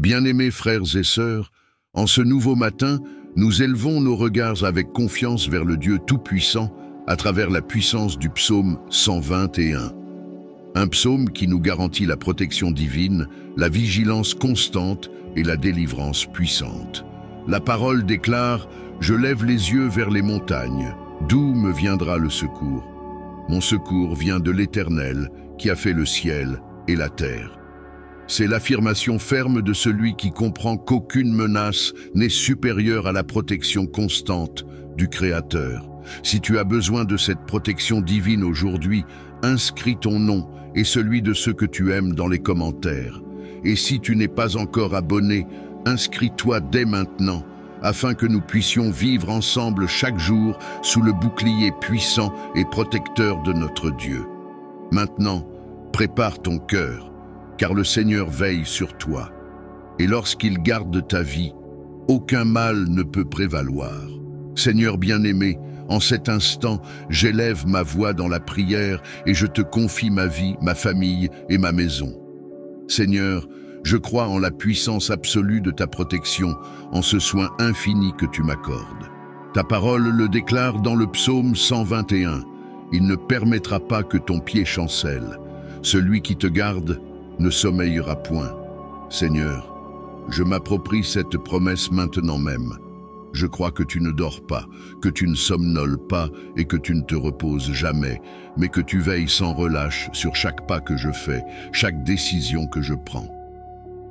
Bien-aimés frères et sœurs, en ce nouveau matin, nous élevons nos regards avec confiance vers le Dieu Tout-Puissant à travers la puissance du psaume 121. Un psaume qui nous garantit la protection divine, la vigilance constante et la délivrance puissante. La parole déclare « Je lève les yeux vers les montagnes, d'où me viendra le secours? Mon secours vient de l'Éternel qui a fait le ciel et la terre. » C'est l'affirmation ferme de celui qui comprend qu'aucune menace n'est supérieure à la protection constante du Créateur. Si tu as besoin de cette protection divine aujourd'hui, inscris ton nom et celui de ceux que tu aimes dans les commentaires. Et si tu n'es pas encore abonné, inscris-toi dès maintenant, afin que nous puissions vivre ensemble chaque jour sous le bouclier puissant et protecteur de notre Dieu. Maintenant, prépare ton cœur, car le Seigneur veille sur toi. Et lorsqu'il garde ta vie, aucun mal ne peut prévaloir. Seigneur bien-aimé, en cet instant, j'élève ma voix dans la prière et je te confie ma vie, ma famille et ma maison. Seigneur, je crois en la puissance absolue de ta protection, en ce soin infini que tu m'accordes. Ta parole le déclare dans le psaume 121. Il ne permettra pas que ton pied chancelle. Celui qui te garde ne sommeillera point. Seigneur, je m'approprie cette promesse maintenant même. Je crois que tu ne dors pas, que tu ne somnoles pas et que tu ne te reposes jamais, mais que tu veilles sans relâche sur chaque pas que je fais, chaque décision que je prends.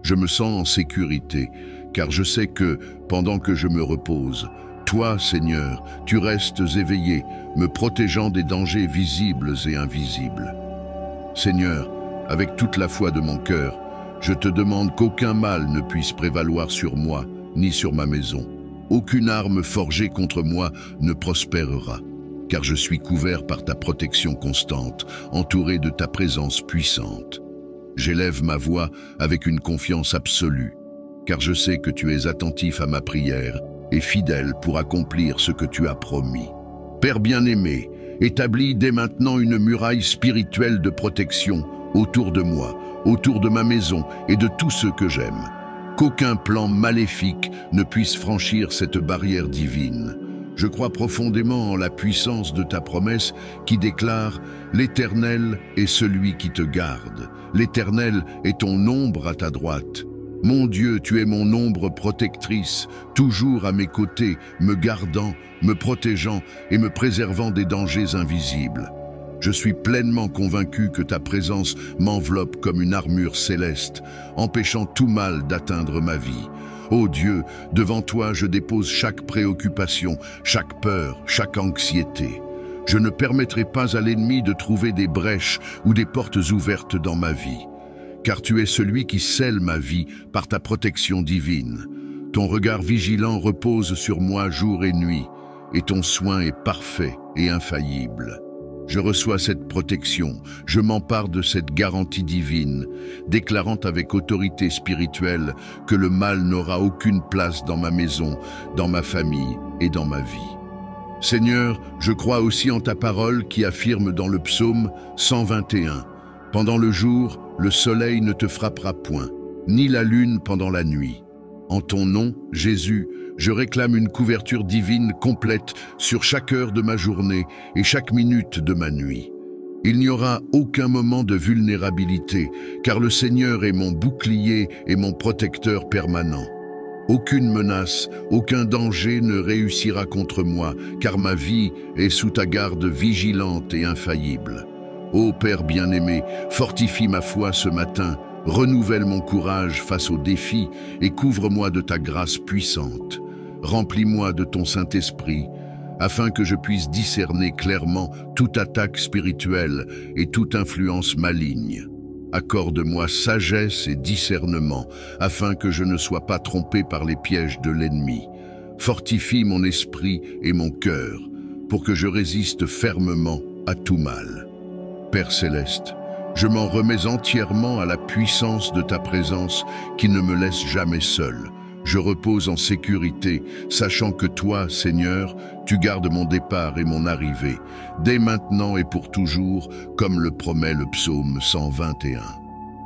Je me sens en sécurité, car je sais que, pendant que je me repose, toi, Seigneur, tu restes éveillé, me protégeant des dangers visibles et invisibles. Seigneur, avec toute la foi de mon cœur, je te demande qu'aucun mal ne puisse prévaloir sur moi, ni sur ma maison. Aucune arme forgée contre moi ne prospérera, car je suis couvert par ta protection constante, entouré de ta présence puissante. J'élève ma voix avec une confiance absolue, car je sais que tu es attentif à ma prière et fidèle pour accomplir ce que tu as promis. Père bien-aimé, établis dès maintenant une muraille spirituelle de protection autour de moi, autour de ma maison et de tous ceux que j'aime. Qu'aucun plan maléfique ne puisse franchir cette barrière divine. Je crois profondément en la puissance de ta promesse qui déclare « L'Éternel est celui qui te garde. L'Éternel est ton ombre à ta droite. Mon Dieu, tu es mon ombre protectrice, toujours à mes côtés, me gardant, me protégeant et me préservant des dangers invisibles. Je suis pleinement convaincu que ta présence m'enveloppe comme une armure céleste, empêchant tout mal d'atteindre ma vie. Ô Dieu, devant toi je dépose chaque préoccupation, chaque peur, chaque anxiété. Je ne permettrai pas à l'ennemi de trouver des brèches ou des portes ouvertes dans ma vie, car tu es celui qui scelle ma vie par ta protection divine. Ton regard vigilant repose sur moi jour et nuit, et ton soin est parfait et infaillible. Je reçois cette protection, je m'empare de cette garantie divine, déclarant avec autorité spirituelle que le mal n'aura aucune place dans ma maison, dans ma famille et dans ma vie. Seigneur, je crois aussi en ta parole qui affirme dans le psaume 121 « Pendant le jour, le soleil ne te frappera point, ni la lune pendant la nuit. En ton nom, Jésus, je réclame une couverture divine complète sur chaque heure de ma journée et chaque minute de ma nuit. Il n'y aura aucun moment de vulnérabilité, car le Seigneur est mon bouclier et mon protecteur permanent. Aucune menace, aucun danger ne réussira contre moi, car ma vie est sous ta garde vigilante et infaillible. Ô Père bien-aimé, fortifie ma foi ce matin, renouvelle mon courage face aux défis et couvre-moi de ta grâce puissante. Remplis-moi de ton Saint-Esprit, afin que je puisse discerner clairement toute attaque spirituelle et toute influence maligne. Accorde-moi sagesse et discernement, afin que je ne sois pas trompé par les pièges de l'ennemi. Fortifie mon esprit et mon cœur, pour que je résiste fermement à tout mal. Père céleste, je m'en remets entièrement à la puissance de ta présence qui ne me laisse jamais seul. Je repose en sécurité, sachant que toi, Seigneur, tu gardes mon départ et mon arrivée, dès maintenant et pour toujours, comme le promet le psaume 121.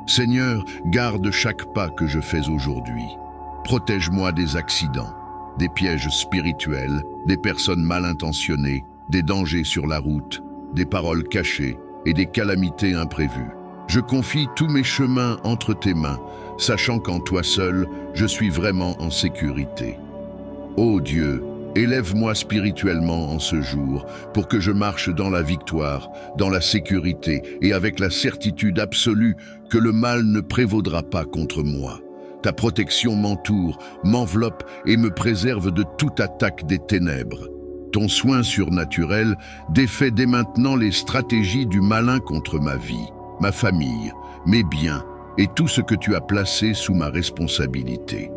Seigneur, garde chaque pas que je fais aujourd'hui. Protège-moi des accidents, des pièges spirituels, des personnes mal intentionnées, des dangers sur la route, des paroles cachées et des calamités imprévues. Je confie tous mes chemins entre tes mains, sachant qu'en toi seul, je suis vraiment en sécurité. Ô Dieu, élève-moi spirituellement en ce jour pour que je marche dans la victoire, dans la sécurité et avec la certitude absolue que le mal ne prévaudra pas contre moi. Ta protection m'entoure, m'enveloppe et me préserve de toute attaque des ténèbres. Ton soin surnaturel défait dès maintenant les stratégies du malin contre ma vie, ma famille, mes biens et tout ce que tu as placé sous ma responsabilité.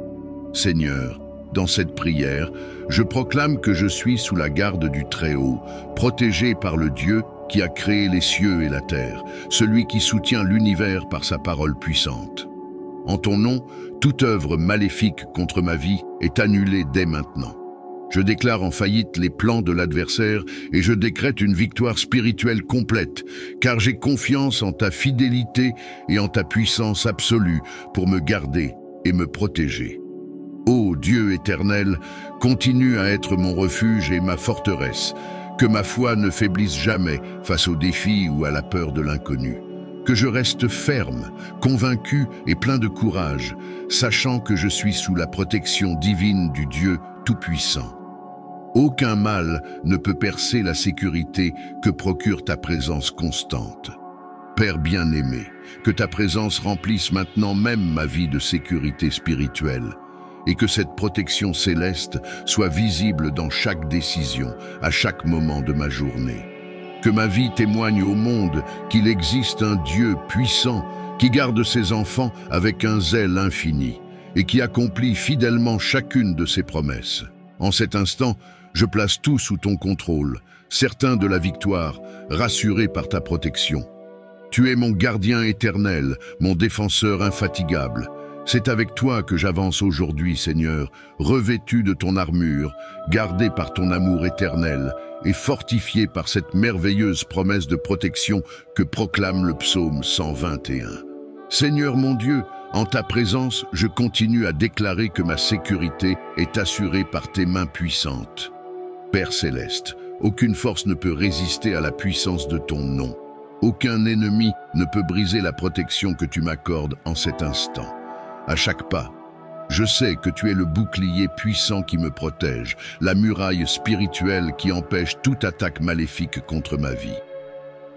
Seigneur, dans cette prière, je proclame que je suis sous la garde du Très-Haut, protégé par le Dieu qui a créé les cieux et la terre, celui qui soutient l'univers par sa parole puissante. En ton nom, toute œuvre maléfique contre ma vie est annulée dès maintenant. Je déclare en faillite les plans de l'adversaire et je décrète une victoire spirituelle complète, car j'ai confiance en ta fidélité et en ta puissance absolue pour me garder et me protéger. Ô Dieu éternel, continue à être mon refuge et ma forteresse, que ma foi ne faiblisse jamais face aux défis ou à la peur de l'inconnu. Que je reste ferme, convaincu et plein de courage, sachant que je suis sous la protection divine du Dieu Tout-Puissant. Aucun mal ne peut percer la sécurité que procure ta présence constante. Père bien-aimé, que ta présence remplisse maintenant même ma vie de sécurité spirituelle, et que cette protection céleste soit visible dans chaque décision, à chaque moment de ma journée. Que ma vie témoigne au monde qu'il existe un Dieu puissant qui garde ses enfants avec un zèle infini et qui accomplit fidèlement chacune de ses promesses. En cet instant, je place tout sous ton contrôle, certain de la victoire, rassuré par ta protection. Tu es mon gardien éternel, mon défenseur infatigable. C'est avec toi que j'avance aujourd'hui, Seigneur, revêtu de ton armure, gardé par ton amour éternel et fortifié par cette merveilleuse promesse de protection que proclame le psaume 121. Seigneur mon Dieu, en ta présence, je continue à déclarer que ma sécurité est assurée par tes mains puissantes. Père céleste, aucune force ne peut résister à la puissance de ton nom. Aucun ennemi ne peut briser la protection que tu m'accordes en cet instant. À chaque pas, je sais que tu es le bouclier puissant qui me protège, la muraille spirituelle qui empêche toute attaque maléfique contre ma vie.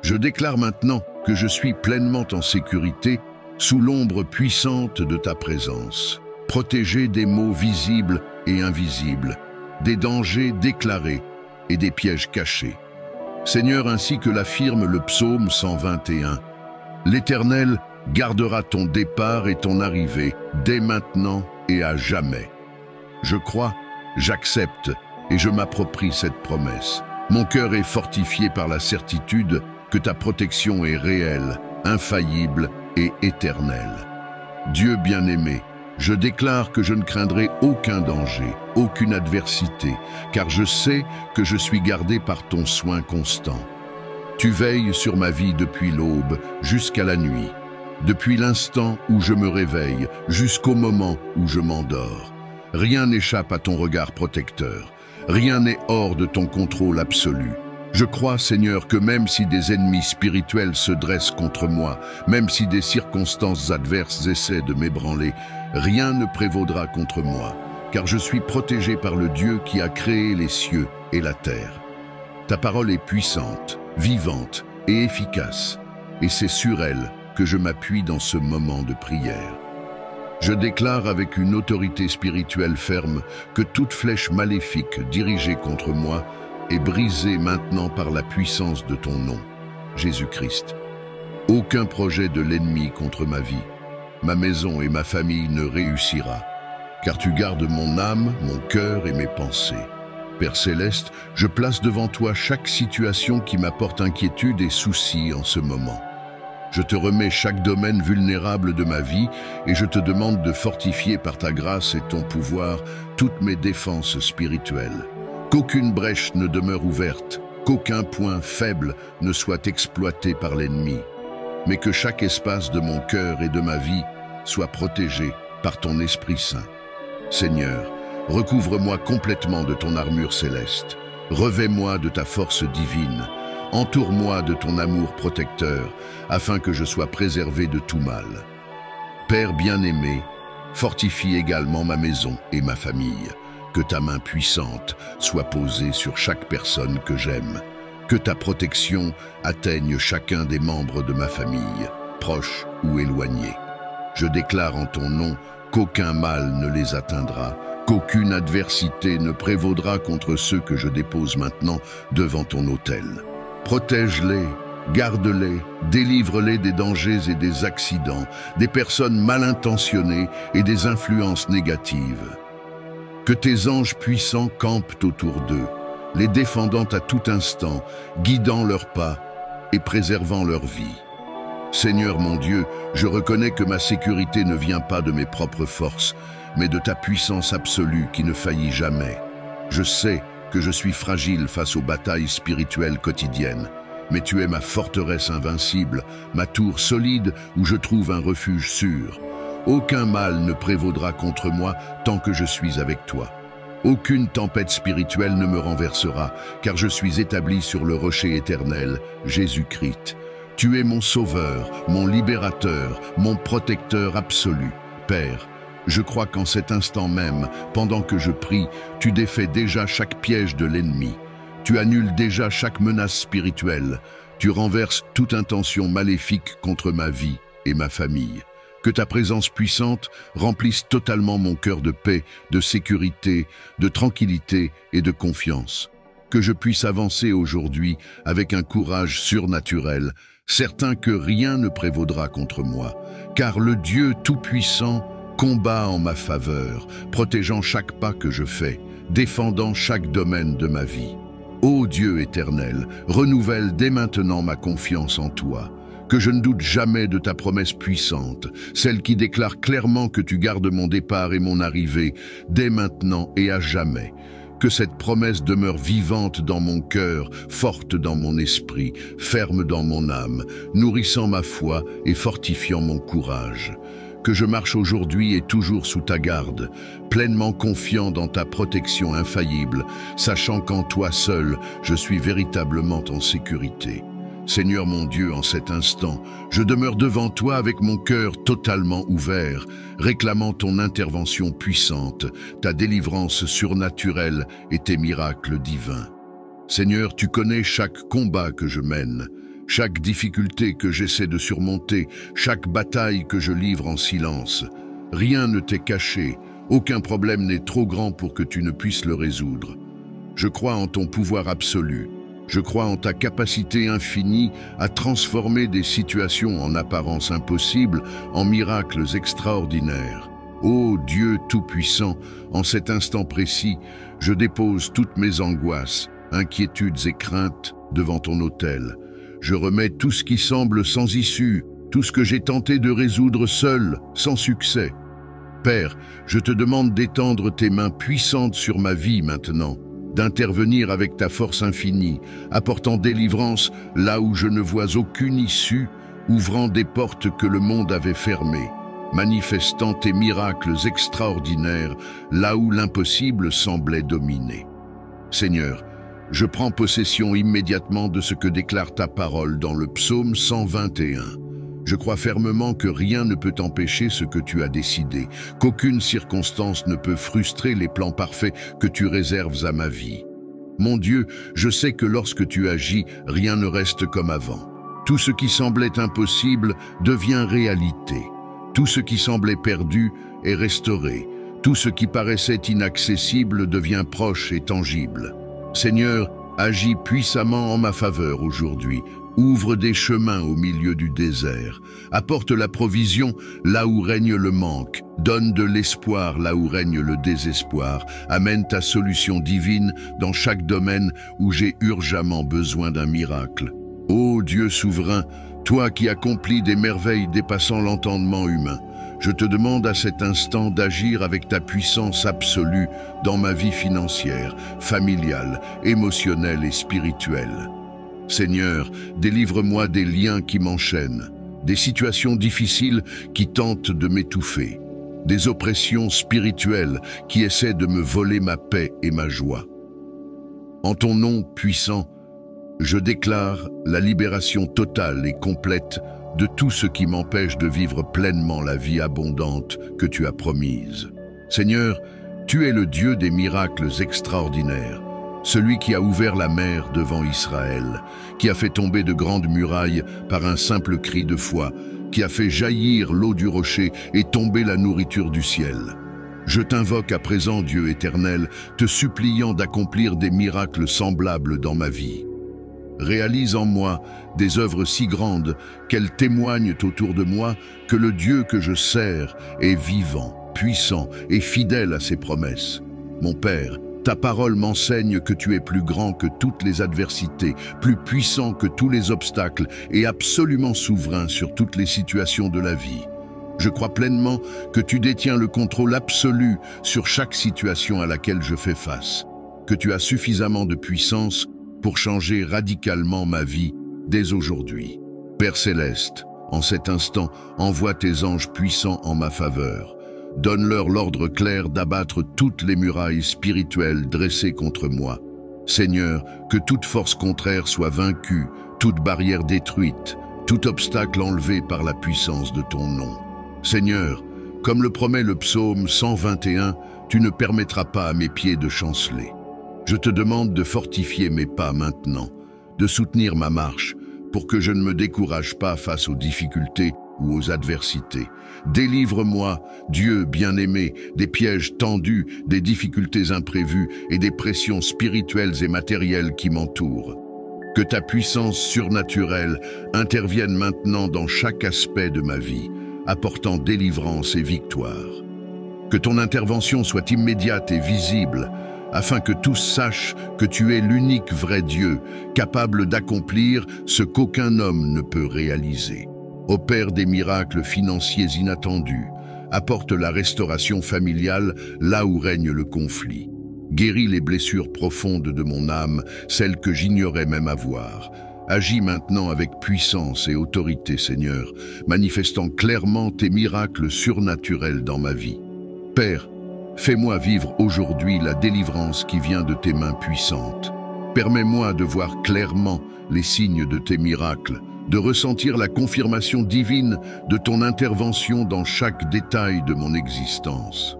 Je déclare maintenant que je suis pleinement en sécurité sous l'ombre puissante de ta présence, protégé des maux visibles et invisibles, des dangers déclarés et des pièges cachés. Seigneur, ainsi que l'affirme le psaume 121, l'Éternel gardera ton départ et ton arrivée dès maintenant et à jamais. Je crois, j'accepte et je m'approprie cette promesse. Mon cœur est fortifié par la certitude que ta protection est réelle, infaillible et éternelle. Dieu bien-aimé, je déclare que je ne craindrai aucun danger, aucune adversité, car je sais que je suis gardé par ton soin constant. Tu veilles sur ma vie depuis l'aube jusqu'à la nuit. Depuis l'instant où je me réveille jusqu'au moment où je m'endors. Rien n'échappe à ton regard protecteur. Rien n'est hors de ton contrôle absolu. Je crois, Seigneur, que même si des ennemis spirituels se dressent contre moi, même si des circonstances adverses essaient de m'ébranler, rien ne prévaudra contre moi, car je suis protégé par le Dieu qui a créé les cieux et la terre. Ta parole est puissante, vivante et efficace, et c'est sur elle que je m'appuie dans ce moment de prière. Je déclare avec une autorité spirituelle ferme que toute flèche maléfique dirigée contre moi est brisée maintenant par la puissance de ton nom, Jésus-Christ. Aucun projet de l'ennemi contre ma vie, ma maison et ma famille ne réussira, car tu gardes mon âme, mon cœur et mes pensées. Père céleste, je place devant toi chaque situation qui m'apporte inquiétude et souci en ce moment. Je te remets chaque domaine vulnérable de ma vie et je te demande de fortifier par ta grâce et ton pouvoir toutes mes défenses spirituelles. Qu'aucune brèche ne demeure ouverte, qu'aucun point faible ne soit exploité par l'ennemi. mais que chaque espace de mon cœur et de ma vie soit protégé par ton Esprit Saint. Seigneur, recouvre-moi complètement de ton armure céleste. Revêt-moi de ta force divine. Entoure-moi de ton amour protecteur, afin que je sois préservé de tout mal. Père bien-aimé, fortifie également ma maison et ma famille. Que ta main puissante soit posée sur chaque personne que j'aime. Que ta protection atteigne chacun des membres de ma famille, proches ou éloignés. Je déclare en ton nom qu'aucun mal ne les atteindra, qu'aucune adversité ne prévaudra contre ceux que je dépose maintenant devant ton autel. Protège-les, garde-les, délivre-les des dangers et des accidents, des personnes mal intentionnées et des influences négatives. Que tes anges puissants campent autour d'eux, les défendant à tout instant, guidant leurs pas et préservant leur vie. Seigneur mon Dieu, je reconnais que ma sécurité ne vient pas de mes propres forces, mais de ta puissance absolue qui ne faillit jamais. Je sais que je suis fragile face aux batailles spirituelles quotidiennes, mais tu es ma forteresse invincible, ma tour solide où je trouve un refuge sûr. Aucun mal ne prévaudra contre moi tant que je suis avec toi. Aucune tempête spirituelle ne me renversera, car je suis établi sur le rocher éternel, Jésus-Christ. Tu es mon sauveur, mon libérateur, mon protecteur absolu. Père, je crois qu'en cet instant même, pendant que je prie, tu défais déjà chaque piège de l'ennemi. Tu annules déjà chaque menace spirituelle. Tu renverses toute intention maléfique contre ma vie et ma famille. Que ta présence puissante remplisse totalement mon cœur de paix, de sécurité, de tranquillité et de confiance. Que je puisse avancer aujourd'hui avec un courage surnaturel, certain que rien ne prévaudra contre moi, car le Dieu Tout-Puissant combat en ma faveur, protégeant chaque pas que je fais, défendant chaque domaine de ma vie. Ô Dieu éternel, renouvelle dès maintenant ma confiance en toi. Que je ne doute jamais de ta promesse puissante, celle qui déclare clairement que tu gardes mon départ et mon arrivée, dès maintenant et à jamais. Que cette promesse demeure vivante dans mon cœur, forte dans mon esprit, ferme dans mon âme, nourrissant ma foi et fortifiant mon courage. Que je marche aujourd'hui et toujours sous ta garde, pleinement confiant dans ta protection infaillible, sachant qu'en toi seul, je suis véritablement en sécurité. Seigneur mon Dieu, en cet instant, je demeure devant toi avec mon cœur totalement ouvert, réclamant ton intervention puissante, ta délivrance surnaturelle et tes miracles divins. Seigneur, tu connais chaque combat que je mène, chaque difficulté que j'essaie de surmonter, chaque bataille que je livre en silence. Rien ne t'est caché, aucun problème n'est trop grand pour que tu ne puisses le résoudre. Je crois en ton pouvoir absolu. Je crois en ta capacité infinie à transformer des situations en apparence impossibles en miracles extraordinaires. Ô Dieu Tout-Puissant, en cet instant précis, je dépose toutes mes angoisses, inquiétudes et craintes devant ton autel. Je remets tout ce qui semble sans issue, tout ce que j'ai tenté de résoudre seul, sans succès. Père, je te demande d'étendre tes mains puissantes sur ma vie maintenant, d'intervenir avec ta force infinie, apportant délivrance là où je ne vois aucune issue, ouvrant des portes que le monde avait fermées, manifestant tes miracles extraordinaires là où l'impossible semblait dominer. Seigneur, je prends possession immédiatement de ce que déclare ta parole dans le psaume 121. Je crois fermement que rien ne peut empêcher ce que tu as décidé, qu'aucune circonstance ne peut frustrer les plans parfaits que tu réserves à ma vie. Mon Dieu, je sais que lorsque tu agis, rien ne reste comme avant. Tout ce qui semblait impossible devient réalité. Tout ce qui semblait perdu est restauré. Tout ce qui paraissait inaccessible devient proche et tangible. Seigneur, agis puissamment en ma faveur aujourd'hui. Ouvre des chemins au milieu du désert. Apporte la provision là où règne le manque. Donne de l'espoir là où règne le désespoir. Amène ta solution divine dans chaque domaine où j'ai urgemment besoin d'un miracle. Ô Dieu souverain, toi qui accomplis des merveilles dépassant l'entendement humain, je te demande à cet instant d'agir avec ta puissance absolue dans ma vie financière, familiale, émotionnelle et spirituelle. Seigneur, délivre-moi des liens qui m'enchaînent. des situations difficiles qui tentent de m'étouffer, des oppressions spirituelles qui essaient de me voler ma paix et ma joie. En ton nom puissant, je déclare la libération totale et complète de tout ce qui m'empêche de vivre pleinement la vie abondante que tu as promise. Seigneur, tu es le Dieu des miracles extraordinaires, celui qui a ouvert la mer devant Israël, qui a fait tomber de grandes murailles par un simple cri de foi, qui a fait jaillir l'eau du rocher et tomber la nourriture du ciel. Je t'invoque à présent, Dieu éternel, te suppliant d'accomplir des miracles semblables dans ma vie. Réalise en moi des œuvres si grandes qu'elles témoignent autour de moi que le Dieu que je sers est vivant, puissant et fidèle à ses promesses. Mon Père, ta parole m'enseigne que tu es plus grand que toutes les adversités, plus puissant que tous les obstacles et absolument souverain sur toutes les situations de la vie. Je crois pleinement que tu détiens le contrôle absolu sur chaque situation à laquelle je fais face, que tu as suffisamment de puissance pour changer radicalement ma vie dès aujourd'hui. Père céleste, en cet instant, envoie tes anges puissants en ma faveur. Donne-leur l'ordre clair d'abattre toutes les murailles spirituelles dressées contre moi. Seigneur, que toute force contraire soit vaincue, toute barrière détruite, tout obstacle enlevé par la puissance de ton nom. Seigneur, comme le promet le psaume 121, tu ne permettras pas à mes pieds de chanceler. Je te demande de fortifier mes pas maintenant, de soutenir ma marche, pour que je ne me décourage pas face aux difficultés ou aux adversités. Délivre-moi, Dieu bien-aimé, des pièges tendus, des difficultés imprévues et des pressions spirituelles et matérielles qui m'entourent. Que ta puissance surnaturelle intervienne maintenant dans chaque aspect de ma vie, apportant délivrance et victoire. Que ton intervention soit immédiate et visible, afin que tous sachent que tu es l'unique vrai Dieu, capable d'accomplir ce qu'aucun homme ne peut réaliser. Opère des miracles financiers inattendus, apporte la restauration familiale là où règne le conflit. Guéris les blessures profondes de mon âme, celles que j'ignorais même avoir. Agis maintenant avec puissance et autorité, Seigneur, manifestant clairement tes miracles surnaturels dans ma vie. Père, fais-moi vivre aujourd'hui la délivrance qui vient de tes mains puissantes. Permets-moi de voir clairement les signes de tes miracles, de ressentir la confirmation divine de ton intervention dans chaque détail de mon existence.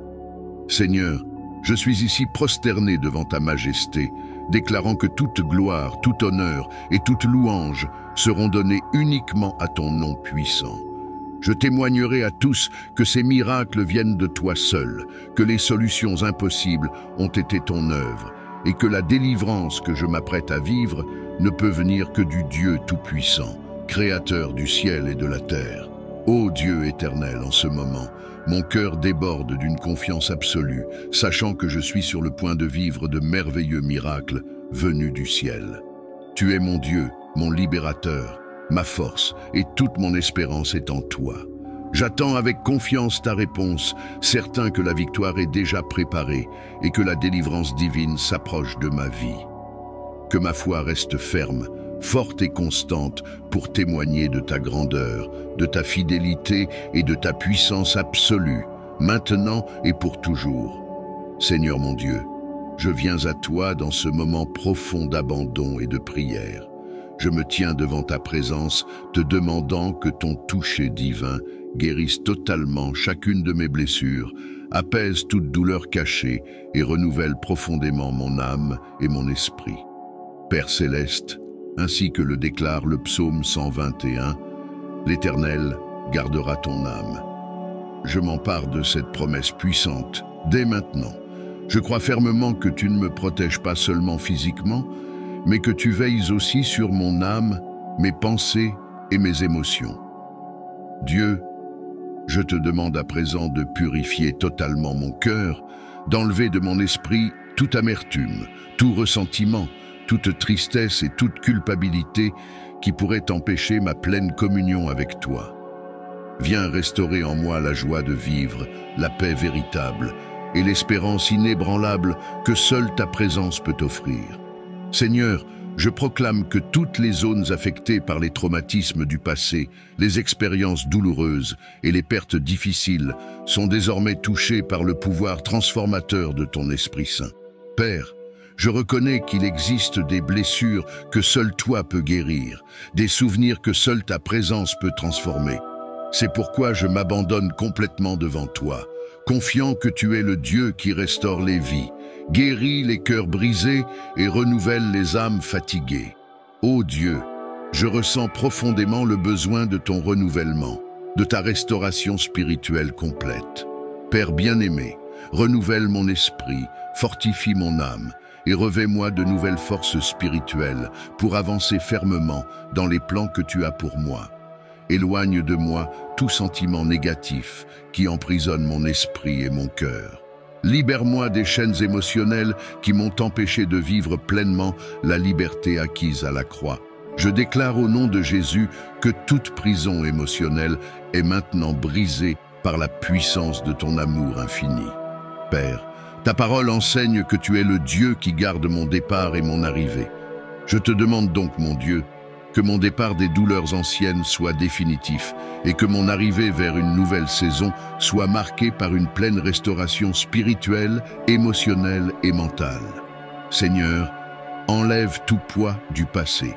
Seigneur, je suis ici prosterné devant ta majesté, déclarant que toute gloire, tout honneur et toute louange seront donnés uniquement à ton nom puissant. Je témoignerai à tous que ces miracles viennent de toi seul, que les solutions impossibles ont été ton œuvre, et que la délivrance que je m'apprête à vivre ne peut venir que du Dieu Tout-Puissant, Créateur du ciel et de la terre. Ô Dieu éternel, en ce moment, mon cœur déborde d'une confiance absolue, sachant que je suis sur le point de vivre de merveilleux miracles venus du ciel. Tu es mon Dieu, mon libérateur, ma force, et toute mon espérance est en toi. J'attends avec confiance ta réponse, certain que la victoire est déjà préparée et que la délivrance divine s'approche de ma vie. Que ma foi reste ferme, forte et constante pour témoigner de ta grandeur, de ta fidélité et de ta puissance absolue, maintenant et pour toujours. Seigneur mon Dieu, je viens à toi dans ce moment profond d'abandon et de prière. Je me tiens devant ta présence, te demandant que ton toucher divin guérisse totalement chacune de mes blessures, apaise toute douleur cachée et renouvelle profondément mon âme et mon esprit. Père céleste, ainsi que le déclare le psaume 121, l'Éternel gardera ton âme. Je m'empare de cette promesse puissante, dès maintenant. Je crois fermement que tu ne me protèges pas seulement physiquement, mais que tu veilles aussi sur mon âme, mes pensées et mes émotions. Dieu, je te demande à présent de purifier totalement mon cœur, d'enlever de mon esprit toute amertume, tout ressentiment, toute tristesse et toute culpabilité qui pourrait empêcher ma pleine communion avec toi. Viens restaurer en moi la joie de vivre, la paix véritable et l'espérance inébranlable que seule ta présence peut offrir. Seigneur, Je proclame que toutes les zones affectées par les traumatismes du passé, les expériences douloureuses et les pertes difficiles sont désormais touchées par le pouvoir transformateur de ton Esprit Saint. Père, je reconnais qu'il existe des blessures que seul toi peux guérir, des souvenirs que seule ta présence peut transformer. C'est pourquoi je m'abandonne complètement devant toi, confiant que tu es le Dieu qui restaure les vies, guérit les cœurs brisés et renouvelle les âmes fatiguées. Ô Dieu, je ressens profondément le besoin de ton renouvellement, de ta restauration spirituelle complète. Père bien-aimé, renouvelle mon esprit, fortifie mon âme et revêt-moi de nouvelles forces spirituelles pour avancer fermement dans les plans que tu as pour moi. Éloigne de moi tout sentiment négatif qui emprisonne mon esprit et mon cœur. Libère-moi des chaînes émotionnelles qui m'ont empêché de vivre pleinement la liberté acquise à la croix. Je déclare au nom de Jésus que toute prison émotionnelle est maintenant brisée par la puissance de ton amour infini. Père, ta parole enseigne que tu es le Dieu qui garde mon départ et mon arrivée. Je te demande donc, mon Dieu, que mon départ des douleurs anciennes soit définitif et que mon arrivée vers une nouvelle saison soit marquée par une pleine restauration spirituelle, émotionnelle et mentale. Seigneur, enlève tout poids du passé.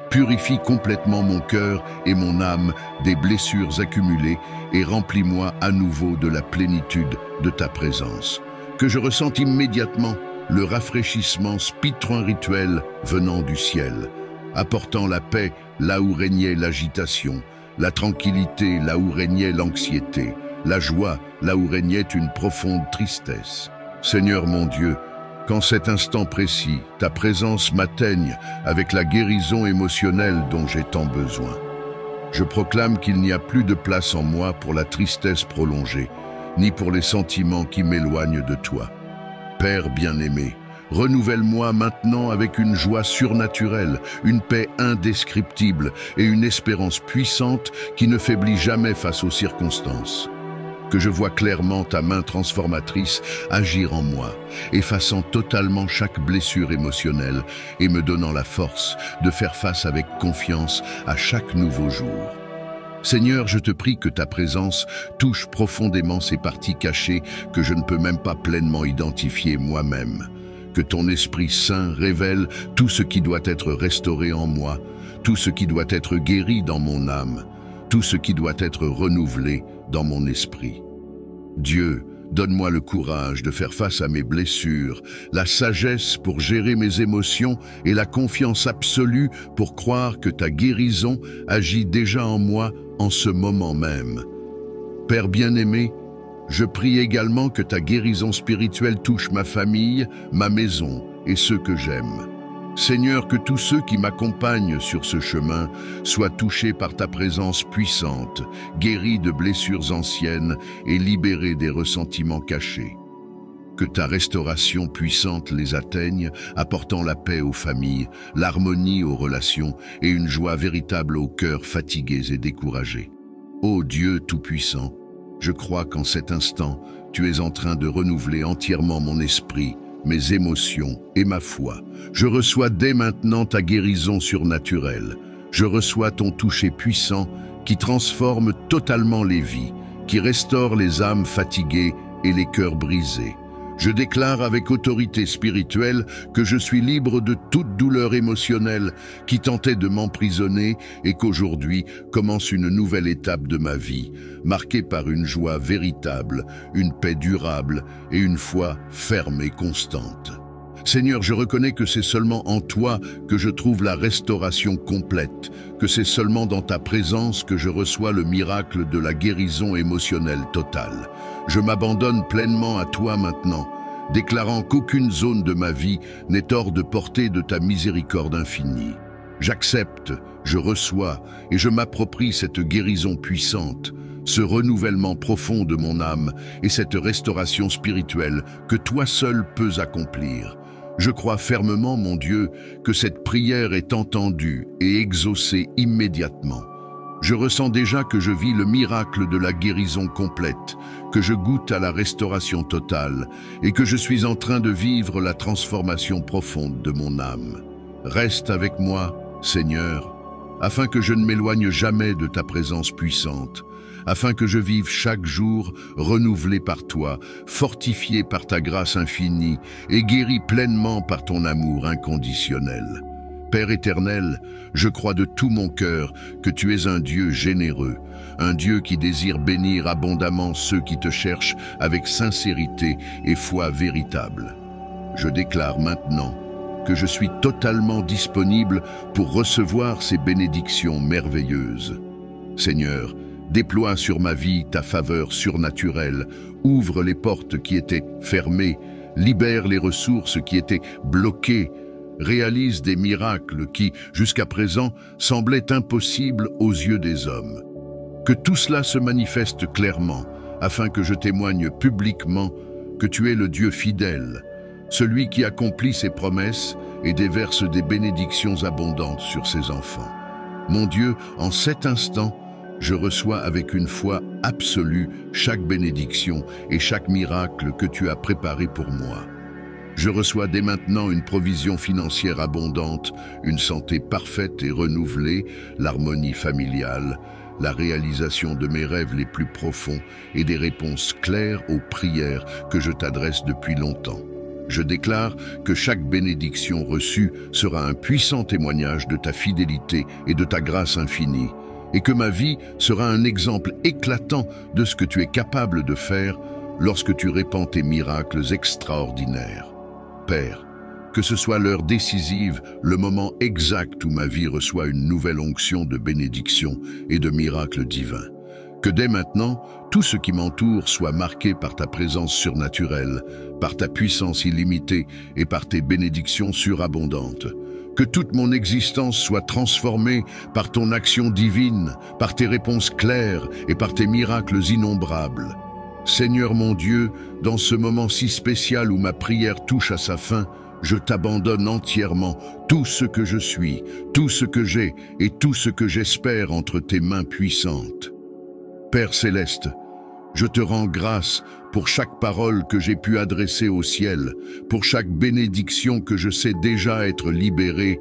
Purifie complètement mon cœur et mon âme des blessures accumulées et remplis-moi à nouveau de la plénitude de ta présence. Que je ressente immédiatement le rafraîchissement spirituel venant du ciel, apportant la paix là où régnait l'agitation, la tranquillité là où régnait l'anxiété, la joie là où régnait une profonde tristesse. Seigneur mon Dieu, qu'en cet instant précis, ta présence m'atteigne avec la guérison émotionnelle dont j'ai tant besoin. Je proclame qu'il n'y a plus de place en moi pour la tristesse prolongée, ni pour les sentiments qui m'éloignent de toi. Père bien-aimé, renouvelle-moi maintenant avec une joie surnaturelle, une paix indescriptible et une espérance puissante qui ne faiblit jamais face aux circonstances. Que je vois clairement ta main transformatrice agir en moi, effaçant totalement chaque blessure émotionnelle et me donnant la force de faire face avec confiance à chaque nouveau jour. Seigneur, je te prie que ta présence touche profondément ces parties cachées que je ne peux même pas pleinement identifier moi-même. Que ton Esprit Saint révèle tout ce qui doit être restauré en moi, tout ce qui doit être guéri dans mon âme, tout ce qui doit être renouvelé dans mon esprit. Dieu, donne-moi le courage de faire face à mes blessures, la sagesse pour gérer mes émotions et la confiance absolue pour croire que ta guérison agit déjà en moi en ce moment même. Père bien-aimé, je prie également que ta guérison spirituelle touche ma famille, ma maison et ceux que j'aime. Seigneur, que tous ceux qui m'accompagnent sur ce chemin soient touchés par ta présence puissante, guéris de blessures anciennes et libérés des ressentiments cachés. Que ta restauration puissante les atteigne, apportant la paix aux familles, l'harmonie aux relations et une joie véritable aux cœurs fatigués et découragés. Ô Dieu Tout-Puissant, je crois qu'en cet instant, tu es en train de renouveler entièrement mon esprit, mes émotions et ma foi. Je reçois dès maintenant ta guérison surnaturelle. Je reçois ton toucher puissant qui transforme totalement les vies, qui restaure les âmes fatiguées et les cœurs brisés. Je déclare avec autorité spirituelle que je suis libre de toute douleur émotionnelle qui tentait de m'emprisonner et qu'aujourd'hui commence une nouvelle étape de ma vie, marquée par une joie véritable, une paix durable et une foi ferme et constante. Seigneur, je reconnais que c'est seulement en toi que je trouve la restauration complète, que c'est seulement dans ta présence que je reçois le miracle de la guérison émotionnelle totale. Je m'abandonne pleinement à toi maintenant, déclarant qu'aucune zone de ma vie n'est hors de portée de ta miséricorde infinie. J'accepte, je reçois et je m'approprie cette guérison puissante, ce renouvellement profond de mon âme et cette restauration spirituelle que toi seul peux accomplir. Je crois fermement, mon Dieu, que cette prière est entendue et exaucée immédiatement. Je ressens déjà que je vis le miracle de la guérison complète, que je goûte à la restauration totale et que je suis en train de vivre la transformation profonde de mon âme. Reste avec moi, Seigneur, afin que je ne m'éloigne jamais de ta présence puissante, afin que je vive chaque jour renouvelé par toi, fortifié par ta grâce infinie et guéri pleinement par ton amour inconditionnel. Père éternel, je crois de tout mon cœur que tu es un Dieu généreux, un Dieu qui désire bénir abondamment ceux qui te cherchent avec sincérité et foi véritable. Je déclare maintenant que je suis totalement disponible pour recevoir ces bénédictions merveilleuses. Seigneur, déploie sur ma vie ta faveur surnaturelle, ouvre les portes qui étaient fermées, libère les ressources qui étaient bloquées, réalise des miracles qui, jusqu'à présent, semblaient impossibles aux yeux des hommes. Que tout cela se manifeste clairement, afin que je témoigne publiquement que tu es le Dieu fidèle, celui qui accomplit ses promesses et déverse des bénédictions abondantes sur ses enfants. Mon Dieu, en cet instant, je reçois avec une foi absolue chaque bénédiction et chaque miracle que tu as préparé pour moi. Je reçois dès maintenant une provision financière abondante, une santé parfaite et renouvelée, l'harmonie familiale, la réalisation de mes rêves les plus profonds et des réponses claires aux prières que je t'adresse depuis longtemps. Je déclare que chaque bénédiction reçue sera un puissant témoignage de ta fidélité et de ta grâce infinie, et que ma vie sera un exemple éclatant de ce que tu es capable de faire lorsque tu répands tes miracles extraordinaires. Père, que ce soit l'heure décisive, le moment exact où ma vie reçoit une nouvelle onction de bénédiction et de miracles divins. Que dès maintenant, tout ce qui m'entoure soit marqué par ta présence surnaturelle, par ta puissance illimitée et par tes bénédictions surabondantes. Que toute mon existence soit transformée par ton action divine, par tes réponses claires et par tes miracles innombrables. Seigneur mon Dieu, dans ce moment si spécial où ma prière touche à sa fin, je t'abandonne entièrement tout ce que je suis, tout ce que j'ai et tout ce que j'espère entre tes mains puissantes. Père céleste, je te rends grâce pour chaque parole que j'ai pu adresser au ciel, pour chaque bénédiction que je sais déjà être libérée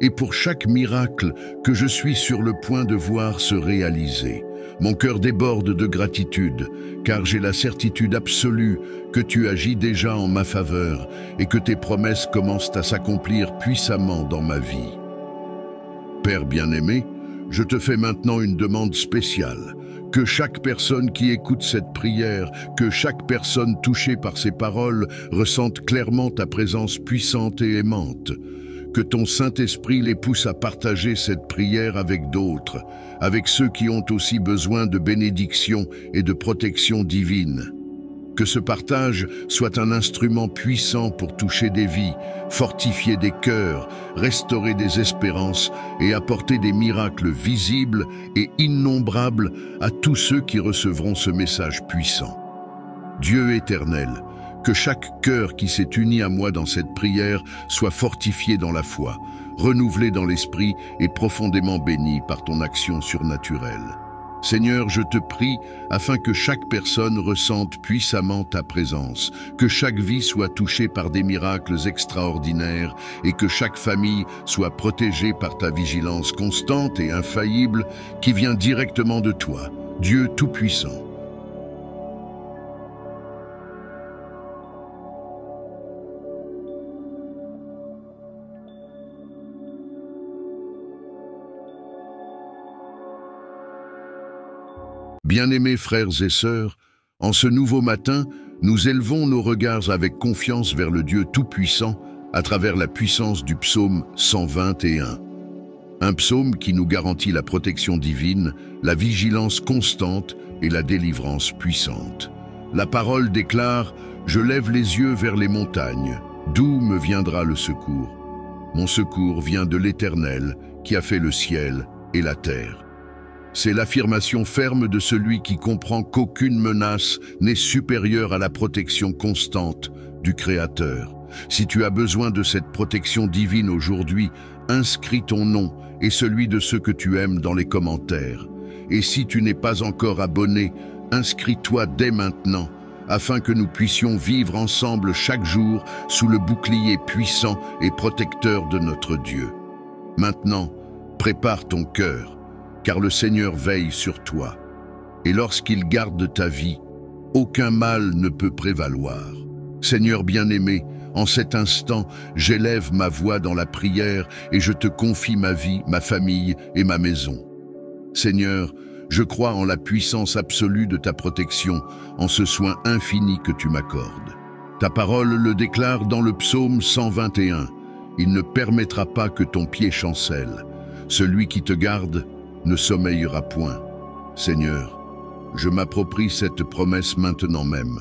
et pour chaque miracle que je suis sur le point de voir se réaliser. Mon cœur déborde de gratitude, car j'ai la certitude absolue que tu agis déjà en ma faveur et que tes promesses commencent à s'accomplir puissamment dans ma vie. Père bien-aimé, je te fais maintenant une demande spéciale. Que chaque personne qui écoute cette prière, que chaque personne touchée par ces paroles ressente clairement ta présence puissante et aimante. Que ton Saint-Esprit les pousse à partager cette prière avec d'autres, avec ceux qui ont aussi besoin de bénédiction et de protection divine. Que ce partage soit un instrument puissant pour toucher des vies, fortifier des cœurs, restaurer des espérances et apporter des miracles visibles et innombrables à tous ceux qui recevront ce message puissant. Dieu éternel, que chaque cœur qui s'est uni à moi dans cette prière soit fortifié dans la foi, renouvelé dans l'esprit et profondément béni par ton action surnaturelle. Seigneur, je te prie afin que chaque personne ressente puissamment ta présence, que chaque vie soit touchée par des miracles extraordinaires et que chaque famille soit protégée par ta vigilance constante et infaillible qui vient directement de toi, Dieu Tout-Puissant. Bien-aimés frères et sœurs, en ce nouveau matin, nous élevons nos regards avec confiance vers le Dieu Tout-Puissant à travers la puissance du psaume 121. Un psaume qui nous garantit la protection divine, la vigilance constante et la délivrance puissante. La parole déclare « Je lève les yeux vers les montagnes, d'où me viendra le secours? Mon secours vient de l'Éternel qui a fait le ciel et la terre. » C'est l'affirmation ferme de celui qui comprend qu'aucune menace n'est supérieure à la protection constante du Créateur. Si tu as besoin de cette protection divine aujourd'hui, inscris ton nom et celui de ceux que tu aimes dans les commentaires. Et si tu n'es pas encore abonné, inscris-toi dès maintenant afin que nous puissions vivre ensemble chaque jour sous le bouclier puissant et protecteur de notre Dieu. Maintenant, prépare ton cœur, car le Seigneur veille sur toi. Et lorsqu'il garde ta vie, aucun mal ne peut prévaloir. Seigneur bien-aimé, en cet instant, j'élève ma voix dans la prière et je te confie ma vie, ma famille et ma maison. Seigneur, je crois en la puissance absolue de ta protection, en ce soin infini que tu m'accordes. Ta parole le déclare dans le psaume 121. Il ne permettra pas que ton pied chancelle. Celui qui te garde ne sommeillera point. Seigneur, je m'approprie cette promesse maintenant même.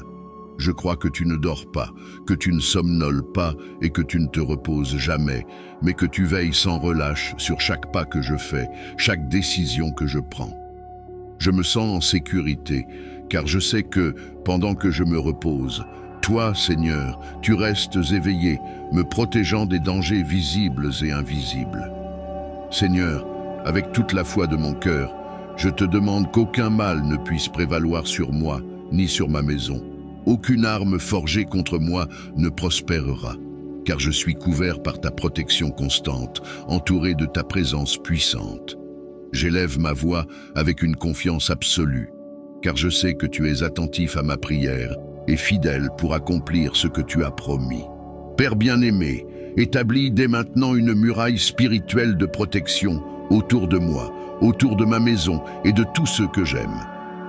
Je crois que tu ne dors pas, que tu ne somnoles pas et que tu ne te reposes jamais, mais que tu veilles sans relâche sur chaque pas que je fais, chaque décision que je prends. Je me sens en sécurité, car je sais que, pendant que je me repose, toi, Seigneur, tu restes éveillé, me protégeant des dangers visibles et invisibles. Seigneur, avec toute la foi de mon cœur, je te demande qu'aucun mal ne puisse prévaloir sur moi, ni sur ma maison. Aucune arme forgée contre moi ne prospérera, car je suis couvert par ta protection constante, entouré de ta présence puissante. J'élève ma voix avec une confiance absolue, car je sais que tu es attentif à ma prière et fidèle pour accomplir ce que tu as promis. Père bien-aimé, établis dès maintenant une muraille spirituelle de protection autour de moi, autour de ma maison et de tous ceux que j'aime.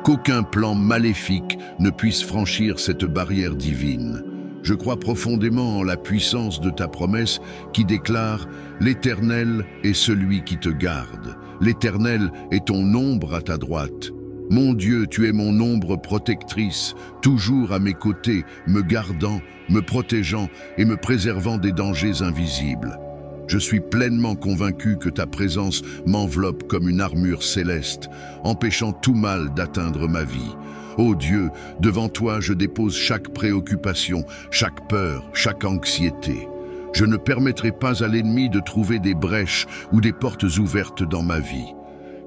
Qu'aucun plan maléfique ne puisse franchir cette barrière divine. Je crois profondément en la puissance de ta promesse qui déclare « L'Éternel est celui qui te garde. L'Éternel est ton ombre à ta droite. Mon Dieu, tu es mon ombre protectrice, toujours à mes côtés, me gardant, me protégeant et me préservant des dangers invisibles. Je suis pleinement convaincu que ta présence m'enveloppe comme une armure céleste, empêchant tout mal d'atteindre ma vie. Ô Dieu, devant toi je dépose chaque préoccupation, chaque peur, chaque anxiété. Je ne permettrai pas à l'ennemi de trouver des brèches ou des portes ouvertes dans ma vie,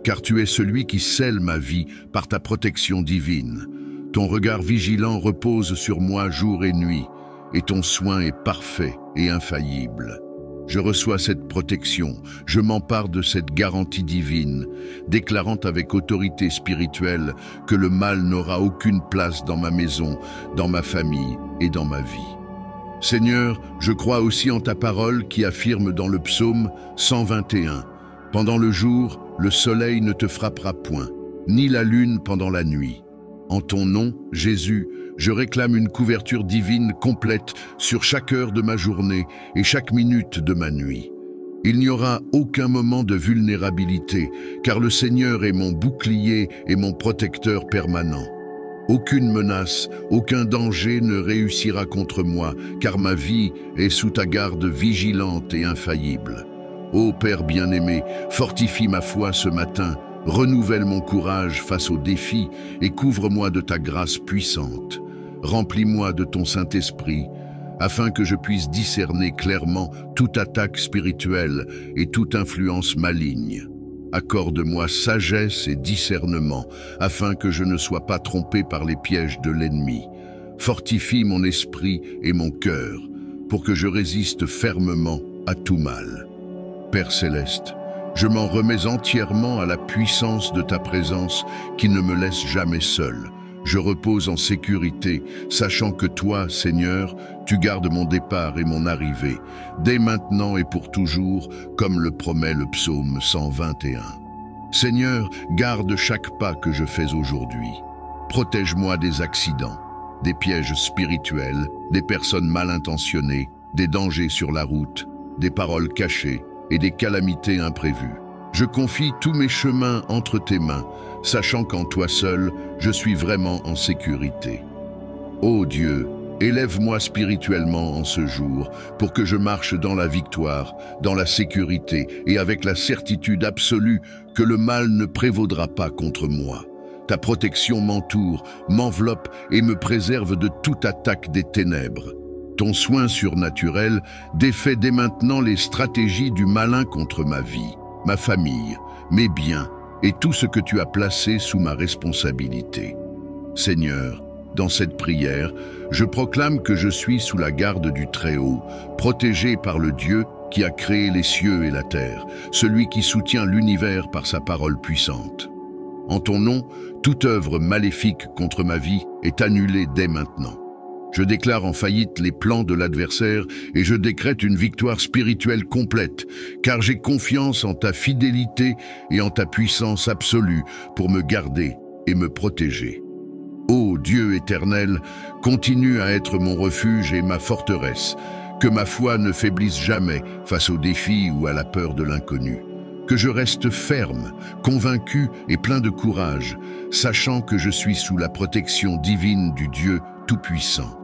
car tu es celui qui scelle ma vie par ta protection divine. Ton regard vigilant repose sur moi jour et nuit, et ton soin est parfait et infaillible. Je reçois cette protection, je m'empare de cette garantie divine, déclarant avec autorité spirituelle que le mal n'aura aucune place dans ma maison, dans ma famille et dans ma vie. Seigneur, je crois aussi en ta parole qui affirme dans le psaume 121 « Pendant le jour, le soleil ne te frappera point, ni la lune pendant la nuit. En ton nom, Jésus, je réclame une couverture divine complète sur chaque heure de ma journée et chaque minute de ma nuit. Il n'y aura aucun moment de vulnérabilité, car le Seigneur est mon bouclier et mon protecteur permanent. Aucune menace, aucun danger ne réussira contre moi, car ma vie est sous ta garde vigilante et infaillible. Ô Père bien-aimé, fortifie ma foi ce matin, renouvelle mon courage face aux défis et couvre-moi de ta grâce puissante. Remplis-moi de ton Saint-Esprit, afin que je puisse discerner clairement toute attaque spirituelle et toute influence maligne. Accorde-moi sagesse et discernement, afin que je ne sois pas trompé par les pièges de l'ennemi. Fortifie mon esprit et mon cœur, pour que je résiste fermement à tout mal. Père céleste, je m'en remets entièrement à la puissance de ta présence qui ne me laisse jamais seul. Je repose en sécurité, sachant que toi, Seigneur, tu gardes mon départ et mon arrivée, dès maintenant et pour toujours, comme le promet le psaume 121. Seigneur, garde chaque pas que je fais aujourd'hui. Protège-moi des accidents, des pièges spirituels, des personnes mal intentionnées, des dangers sur la route, des paroles cachées et des calamités imprévues. Je confie tous mes chemins entre tes mains, sachant qu'en toi seul, je suis vraiment en sécurité. Ô Dieu, élève-moi spirituellement en ce jour, pour que je marche dans la victoire, dans la sécurité et avec la certitude absolue que le mal ne prévaudra pas contre moi. Ta protection m'entoure, m'enveloppe et me préserve de toute attaque des ténèbres. Ton soin surnaturel défait dès maintenant les stratégies du malin contre ma vie, ma famille, mes biens et tout ce que tu as placé sous ma responsabilité. Seigneur, dans cette prière, je proclame que je suis sous la garde du Très-Haut, protégé par le Dieu qui a créé les cieux et la terre, celui qui soutient l'univers par sa parole puissante. En ton nom, toute œuvre maléfique contre ma vie est annulée dès maintenant. Je déclare en faillite les plans de l'adversaire et je décrète une victoire spirituelle complète, car j'ai confiance en ta fidélité et en ta puissance absolue pour me garder et me protéger. Ô Dieu éternel, continue à être mon refuge et ma forteresse, que ma foi ne faiblisse jamais face aux défis ou à la peur de l'inconnu. Que je reste ferme, convaincu et plein de courage, sachant que je suis sous la protection divine du Dieu Tout-Puissant.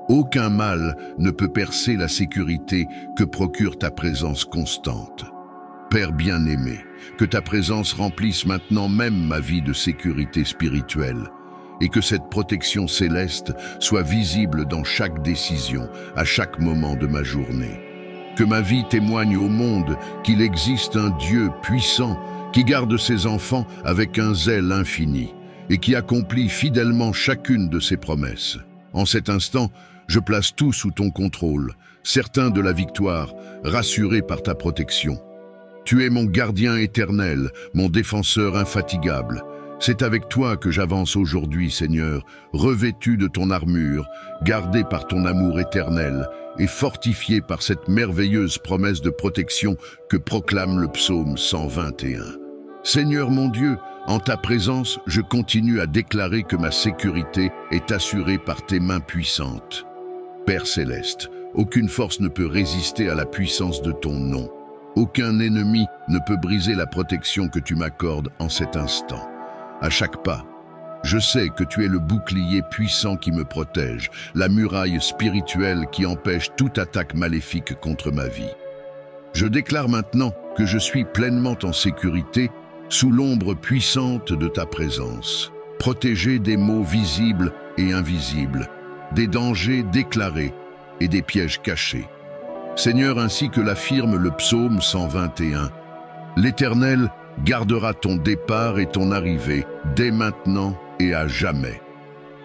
Aucun mal ne peut percer la sécurité que procure ta présence constante. Père bien-aimé, que ta présence remplisse maintenant même ma vie de sécurité spirituelle, et que cette protection céleste soit visible dans chaque décision, à chaque moment de ma journée. Que ma vie témoigne au monde qu'il existe un Dieu puissant qui garde ses enfants avec un zèle infini et qui accomplit fidèlement chacune de ses promesses. En cet instant, je place tout sous ton contrôle, certain de la victoire, rassuré par ta protection. Tu es mon gardien éternel, mon défenseur infatigable. C'est avec toi que j'avance aujourd'hui, Seigneur, revêtu de ton armure, gardé par ton amour éternel et fortifié par cette merveilleuse promesse de protection que proclame le psaume 121. Seigneur mon Dieu, en ta présence, je continue à déclarer que ma sécurité est assurée par tes mains puissantes. Père céleste, aucune force ne peut résister à la puissance de ton nom. Aucun ennemi ne peut briser la protection que tu m'accordes en cet instant. À chaque pas, je sais que tu es le bouclier puissant qui me protège, la muraille spirituelle qui empêche toute attaque maléfique contre ma vie. Je déclare maintenant que je suis pleinement en sécurité sous l'ombre puissante de ta présence, protégé des maux visibles et invisibles, des dangers déclarés et des pièges cachés. Seigneur, ainsi que l'affirme le psaume 121, l'Éternel gardera ton départ et ton arrivée dès maintenant et à jamais.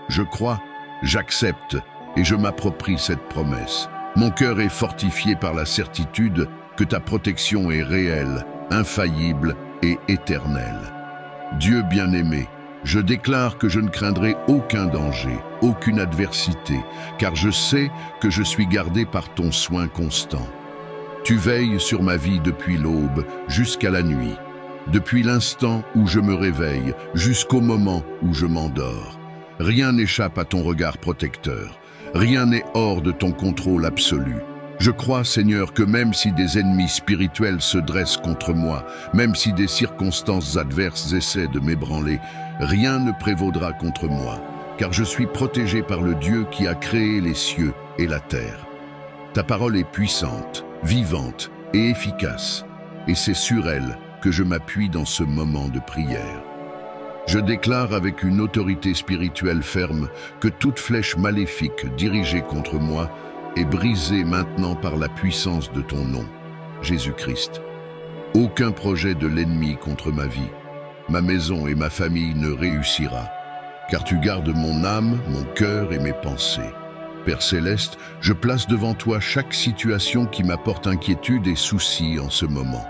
Je crois, j'accepte et je m'approprie cette promesse. Mon cœur est fortifié par la certitude que ta protection est réelle, infaillible et éternelle. Dieu bien-aimé, je déclare que je ne craindrai aucun danger, aucune adversité, car je sais que je suis gardé par ton soin constant. Tu veilles sur ma vie depuis l'aube jusqu'à la nuit, depuis l'instant où je me réveille jusqu'au moment où je m'endors. Rien n'échappe à ton regard protecteur, rien n'est hors de ton contrôle absolu. Je crois, Seigneur, que même si des ennemis spirituels se dressent contre moi, même si des circonstances adverses essaient de m'ébranler, rien ne prévaudra contre moi, car je suis protégé par le Dieu qui a créé les cieux et la terre. Ta parole est puissante, vivante et efficace, et c'est sur elle que je m'appuie dans ce moment de prière. Je déclare avec une autorité spirituelle ferme que toute flèche maléfique dirigée contre moi est brisée maintenant par la puissance de ton nom, Jésus-Christ. Aucun projet de l'ennemi contre ma vie, ma maison et ma famille ne réussira, car tu gardes mon âme, mon cœur et mes pensées. Père céleste, je place devant toi chaque situation qui m'apporte inquiétude et souci en ce moment.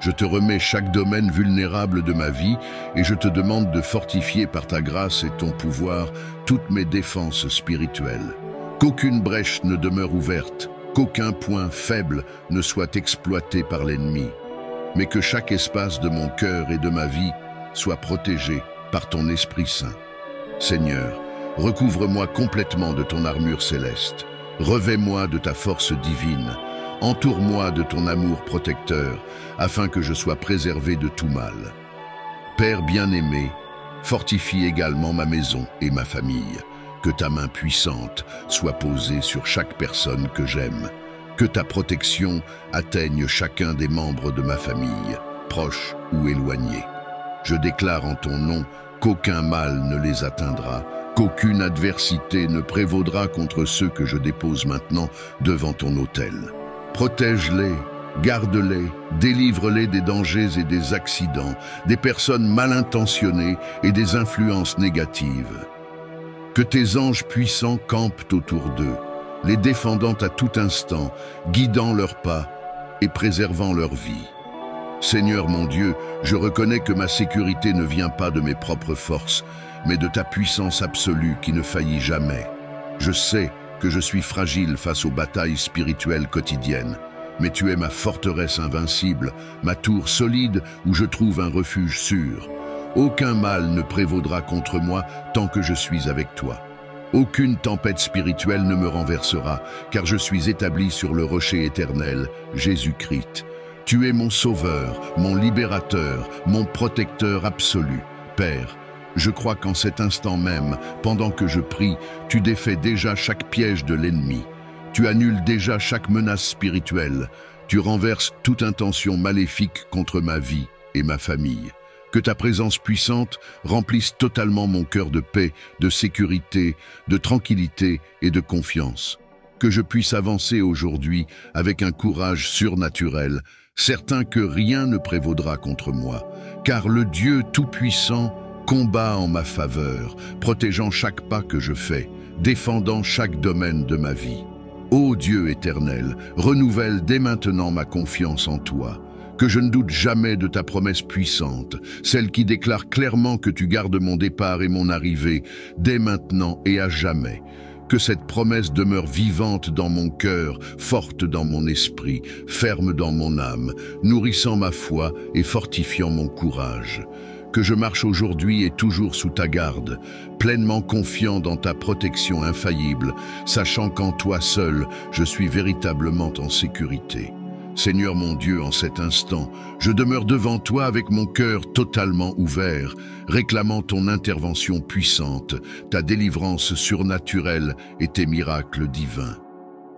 Je te remets chaque domaine vulnérable de ma vie et je te demande de fortifier par ta grâce et ton pouvoir toutes mes défenses spirituelles. Qu'aucune brèche ne demeure ouverte, qu'aucun point faible ne soit exploité par l'ennemi, mais que chaque espace de mon cœur et de ma vie soit protégé par ton Esprit Saint. Seigneur, recouvre-moi complètement de ton armure céleste, revêt-moi de ta force divine, entoure-moi de ton amour protecteur, afin que je sois préservé de tout mal. Père bien-aimé, fortifie également ma maison et ma famille. Que ta main puissante soit posée sur chaque personne que j'aime. Que ta protection atteigne chacun des membres de ma famille, proches ou éloignés. Je déclare en ton nom qu'aucun mal ne les atteindra, qu'aucune adversité ne prévaudra contre ceux que je dépose maintenant devant ton autel. Protège-les, garde-les, délivre-les des dangers et des accidents, des personnes mal intentionnées et des influences négatives. Que tes anges puissants campent autour d'eux, les défendant à tout instant, guidant leurs pas et préservant leur vie. Seigneur mon Dieu, je reconnais que ma sécurité ne vient pas de mes propres forces, mais de ta puissance absolue qui ne faillit jamais. Je sais que je suis fragile face aux batailles spirituelles quotidiennes, mais tu es ma forteresse invincible, ma tour solide où je trouve un refuge sûr. Aucun mal ne prévaudra contre moi tant que je suis avec toi. Aucune tempête spirituelle ne me renversera, car je suis établi sur le rocher éternel, Jésus-Christ. Tu es mon sauveur, mon libérateur, mon protecteur absolu. Père, je crois qu'en cet instant même, pendant que je prie, tu défais déjà chaque piège de l'ennemi. Tu annules déjà chaque menace spirituelle. Tu renverses toute intention maléfique contre ma vie et ma famille. Que ta présence puissante remplisse totalement mon cœur de paix, de sécurité, de tranquillité et de confiance. Que je puisse avancer aujourd'hui avec un courage surnaturel, certain que rien ne prévaudra contre moi, car le Dieu Tout-Puissant combat en ma faveur, protégeant chaque pas que je fais, défendant chaque domaine de ma vie. Ô Dieu éternel, renouvelle dès maintenant ma confiance en toi. Que je ne doute jamais de ta promesse puissante, celle qui déclare clairement que tu gardes mon départ et mon arrivée, dès maintenant et à jamais. Que cette promesse demeure vivante dans mon cœur, forte dans mon esprit, ferme dans mon âme, nourrissant ma foi et fortifiant mon courage. Que je marche aujourd'hui et toujours sous ta garde, pleinement confiant dans ta protection infaillible, sachant qu'en toi seul, je suis véritablement en sécurité. Seigneur mon Dieu, en cet instant, je demeure devant toi avec mon cœur totalement ouvert, réclamant ton intervention puissante, ta délivrance surnaturelle et tes miracles divins.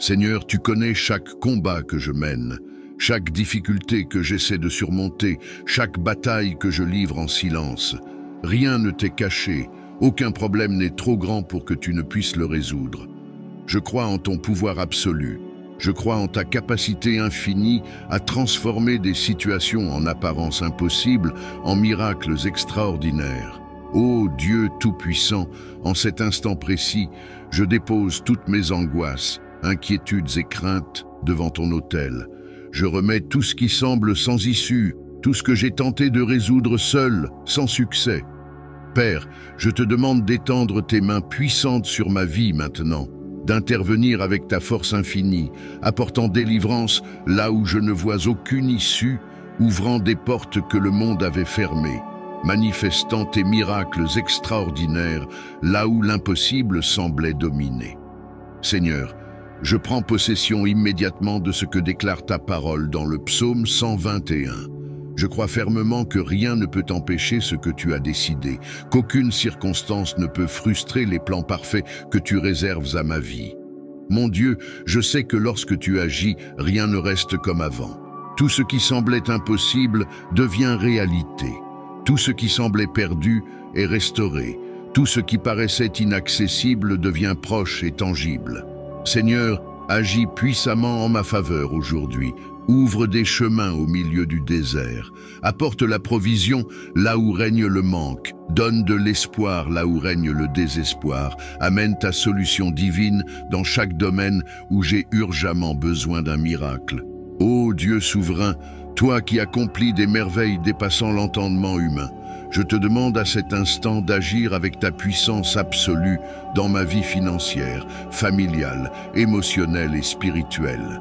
Seigneur, tu connais chaque combat que je mène, chaque difficulté que j'essaie de surmonter, chaque bataille que je livre en silence. Rien ne t'est caché, aucun problème n'est trop grand pour que tu ne puisses le résoudre. Je crois en ton pouvoir absolu. Je crois en ta capacité infinie à transformer des situations en apparence impossibles en miracles extraordinaires. Ô Dieu Tout-Puissant, en cet instant précis, je dépose toutes mes angoisses, inquiétudes et craintes devant ton autel. Je remets tout ce qui semble sans issue, tout ce que j'ai tenté de résoudre seul, sans succès. Père, je te demande d'étendre tes mains puissantes sur ma vie maintenant, d'intervenir avec ta force infinie, apportant délivrance là où je ne vois aucune issue, ouvrant des portes que le monde avait fermées, manifestant tes miracles extraordinaires là où l'impossible semblait dominer. Seigneur, je prends possession immédiatement de ce que déclare ta parole dans le psaume 121. Je crois fermement que rien ne peut empêcher ce que tu as décidé, qu'aucune circonstance ne peut frustrer les plans parfaits que tu réserves à ma vie. Mon Dieu, je sais que lorsque tu agis, rien ne reste comme avant. Tout ce qui semblait impossible devient réalité. Tout ce qui semblait perdu est restauré. Tout ce qui paraissait inaccessible devient proche et tangible. Seigneur, agis puissamment en ma faveur aujourd'hui. Ouvre des chemins au milieu du désert. Apporte la provision là où règne le manque. Donne de l'espoir là où règne le désespoir. Amène ta solution divine dans chaque domaine où j'ai urgemment besoin d'un miracle. Ô Dieu souverain, toi qui accomplis des merveilles dépassant l'entendement humain, je te demande à cet instant d'agir avec ta puissance absolue dans ma vie financière, familiale, émotionnelle et spirituelle.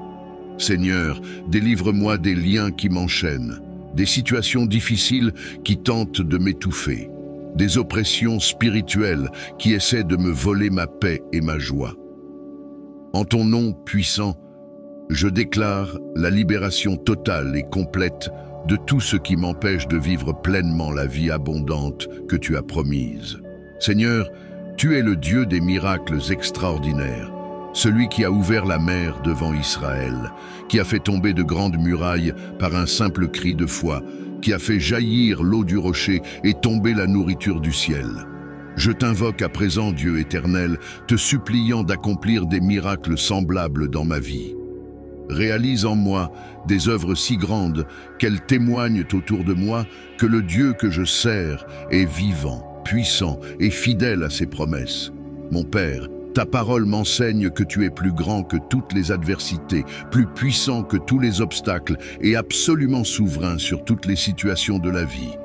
Seigneur, délivre-moi des liens qui m'enchaînent, des situations difficiles qui tentent de m'étouffer, des oppressions spirituelles qui essaient de me voler ma paix et ma joie. En ton nom puissant, je déclare la libération totale et complète de tout ce qui m'empêche de vivre pleinement la vie abondante que tu as promise. Seigneur, tu es le Dieu des miracles extraordinaires, celui qui a ouvert la mer devant Israël, qui a fait tomber de grandes murailles par un simple cri de foi, qui a fait jaillir l'eau du rocher et tomber la nourriture du ciel. Je t'invoque à présent, Dieu éternel, te suppliant d'accomplir des miracles semblables dans ma vie. Réalise en moi des œuvres si grandes qu'elles témoignent autour de moi que le Dieu que je sers est vivant, puissant et fidèle à ses promesses. Mon Père, ta parole m'enseigne que tu es plus grand que toutes les adversités, plus puissant que tous les obstacles et absolument souverain sur toutes les situations de la vie.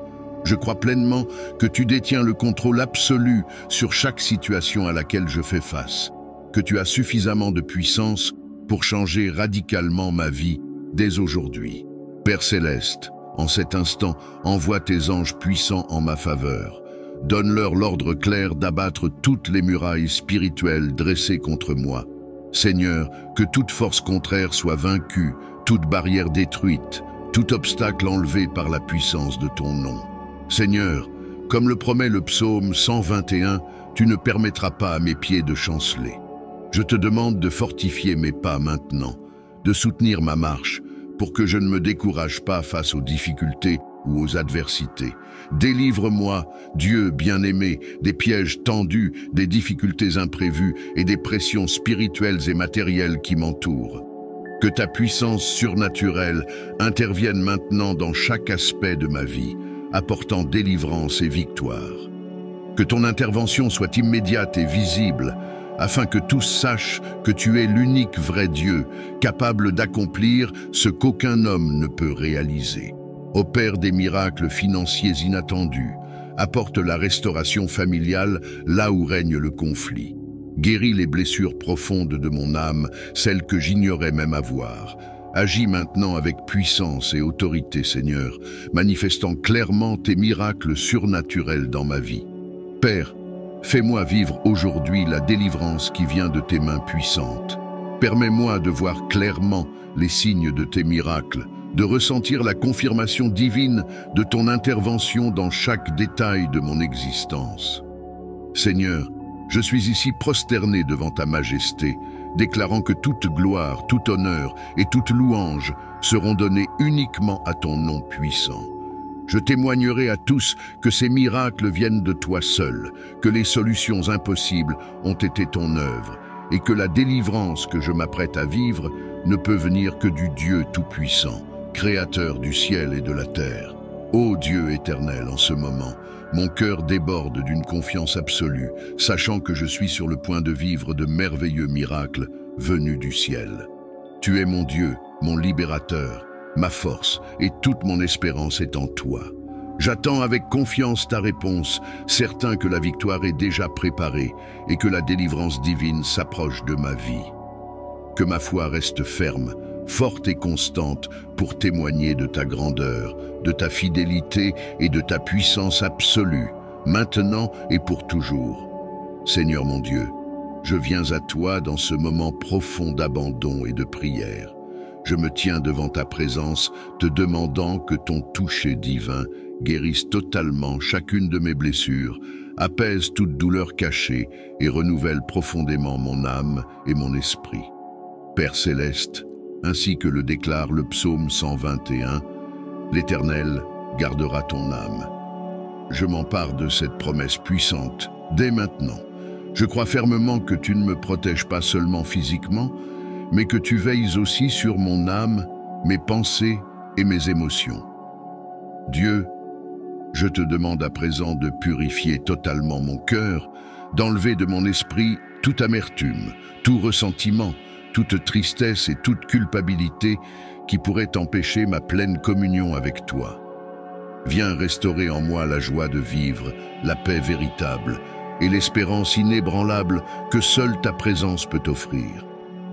Je crois pleinement que tu détiens le contrôle absolu sur chaque situation à laquelle je fais face, que tu as suffisamment de puissance pour changer radicalement ma vie dès aujourd'hui. Père Céleste, en cet instant, envoie tes anges puissants en ma faveur. Donne-leur l'ordre clair d'abattre toutes les murailles spirituelles dressées contre moi. Seigneur, que toute force contraire soit vaincue, toute barrière détruite, tout obstacle enlevé par la puissance de ton nom. Seigneur, comme le promet le psaume 121, tu ne permettras pas à mes pieds de chanceler. Je te demande de fortifier mes pas maintenant, de soutenir ma marche, pour que je ne me décourage pas face aux difficultés ou aux adversités. Délivre-moi, Dieu bien-aimé, des pièges tendus, des difficultés imprévues et des pressions spirituelles et matérielles qui m'entourent. Que ta puissance surnaturelle intervienne maintenant dans chaque aspect de ma vie, apportant délivrance et victoire. Que ton intervention soit immédiate et visible, afin que tous sachent que tu es l'unique vrai Dieu, capable d'accomplir ce qu'aucun homme ne peut réaliser. Opère des miracles financiers inattendus, apporte la restauration familiale là où règne le conflit. Guéris les blessures profondes de mon âme, celles que j'ignorais même avoir. Agis maintenant avec puissance et autorité, Seigneur, manifestant clairement tes miracles surnaturels dans ma vie. Père, fais-moi vivre aujourd'hui la délivrance qui vient de tes mains puissantes. Permets-moi de voir clairement les signes de tes miracles, de ressentir la confirmation divine de ton intervention dans chaque détail de mon existence. Seigneur, je suis ici prosterné devant ta majesté, déclarant que toute gloire, tout honneur et toute louange seront donnés uniquement à ton nom puissant. Je témoignerai à tous que ces miracles viennent de toi seul, que les solutions impossibles ont été ton œuvre, et que la délivrance que je m'apprête à vivre ne peut venir que du Dieu Tout-Puissant, Créateur du ciel et de la terre. Ô Dieu éternel, en ce moment, mon cœur déborde d'une confiance absolue, sachant que je suis sur le point de vivre de merveilleux miracles venus du ciel. Tu es mon Dieu, mon libérateur, ma force, et toute mon espérance est en toi. J'attends avec confiance ta réponse, certain que la victoire est déjà préparée et que la délivrance divine s'approche de ma vie. Que ma foi reste ferme, forte et constante pour témoigner de ta grandeur, de ta fidélité et de ta puissance absolue, maintenant et pour toujours. Seigneur mon Dieu, je viens à toi dans ce moment profond d'abandon et de prière. Je me tiens devant ta présence, te demandant que ton toucher divin guérisse totalement chacune de mes blessures, apaise toute douleur cachée et renouvelle profondément mon âme et mon esprit. Père Céleste, ainsi que le déclare le psaume 121, l'Éternel gardera ton âme. Je m'empare de cette promesse puissante dès maintenant. Je crois fermement que tu ne me protèges pas seulement physiquement, mais que tu veilles aussi sur mon âme, mes pensées et mes émotions. Dieu, je te demande à présent de purifier totalement mon cœur, d'enlever de mon esprit toute amertume, tout ressentiment, toute tristesse et toute culpabilité qui pourrait empêcher ma pleine communion avec toi. Viens restaurer en moi la joie de vivre, la paix véritable et l'espérance inébranlable que seule ta présence peut offrir.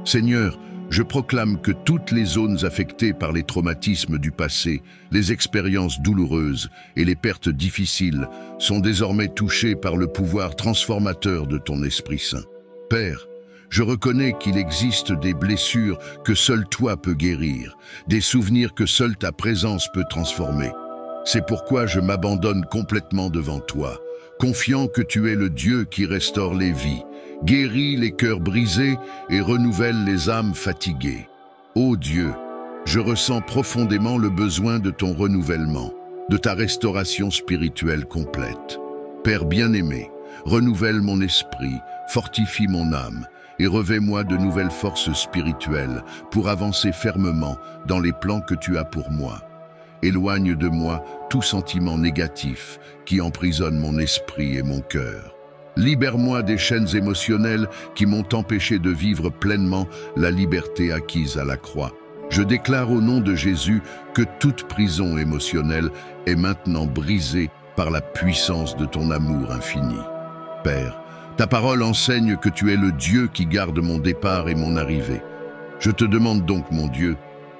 Seigneur, je proclame que toutes les zones affectées par les traumatismes du passé, les expériences douloureuses et les pertes difficiles sont désormais touchées par le pouvoir transformateur de ton Esprit Saint. Père, je reconnais qu'il existe des blessures que seul toi peux guérir, des souvenirs que seule ta présence peut transformer. C'est pourquoi je m'abandonne complètement devant toi, confiant que tu es le Dieu qui restaure les vies, guérit les cœurs brisés et renouvelle les âmes fatiguées. Ô Dieu, je ressens profondément le besoin de ton renouvellement, de ta restauration spirituelle complète. Père bien-aimé, renouvelle mon esprit, fortifie mon âme et revêt-moi de nouvelles forces spirituelles pour avancer fermement dans les plans que tu as pour moi. Éloigne de moi tout sentiment négatif qui emprisonne mon esprit et mon cœur. Libère-moi des chaînes émotionnelles qui m'ont empêché de vivre pleinement la liberté acquise à la croix. Je déclare au nom de Jésus que toute prison émotionnelle est maintenant brisée par la puissance de ton amour infini. Père, ta parole enseigne que tu es le Dieu qui garde mon départ et mon arrivée. Je te demande donc, mon Dieu,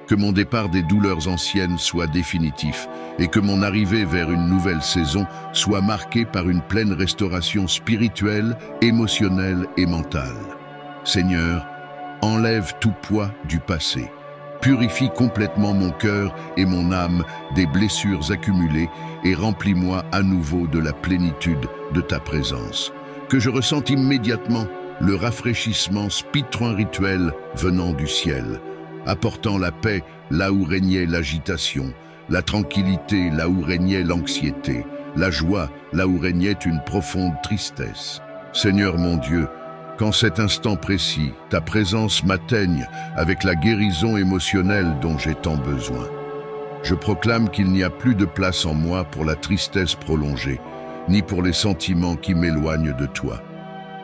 que mon départ des douleurs anciennes soit définitif et que mon arrivée vers une nouvelle saison soit marquée par une pleine restauration spirituelle, émotionnelle et mentale. Seigneur, enlève tout poids du passé. Purifie complètement mon cœur et mon âme des blessures accumulées et remplis-moi à nouveau de la plénitude de ta présence. Que je ressente immédiatement le rafraîchissement spirituel venant du ciel, apportant la paix là où régnait l'agitation, la tranquillité là où régnait l'anxiété, la joie là où régnait une profonde tristesse. Seigneur mon Dieu, qu'en cet instant précis, ta présence m'atteigne avec la guérison émotionnelle dont j'ai tant besoin. Je proclame qu'il n'y a plus de place en moi pour la tristesse prolongée, ni pour les sentiments qui m'éloignent de toi.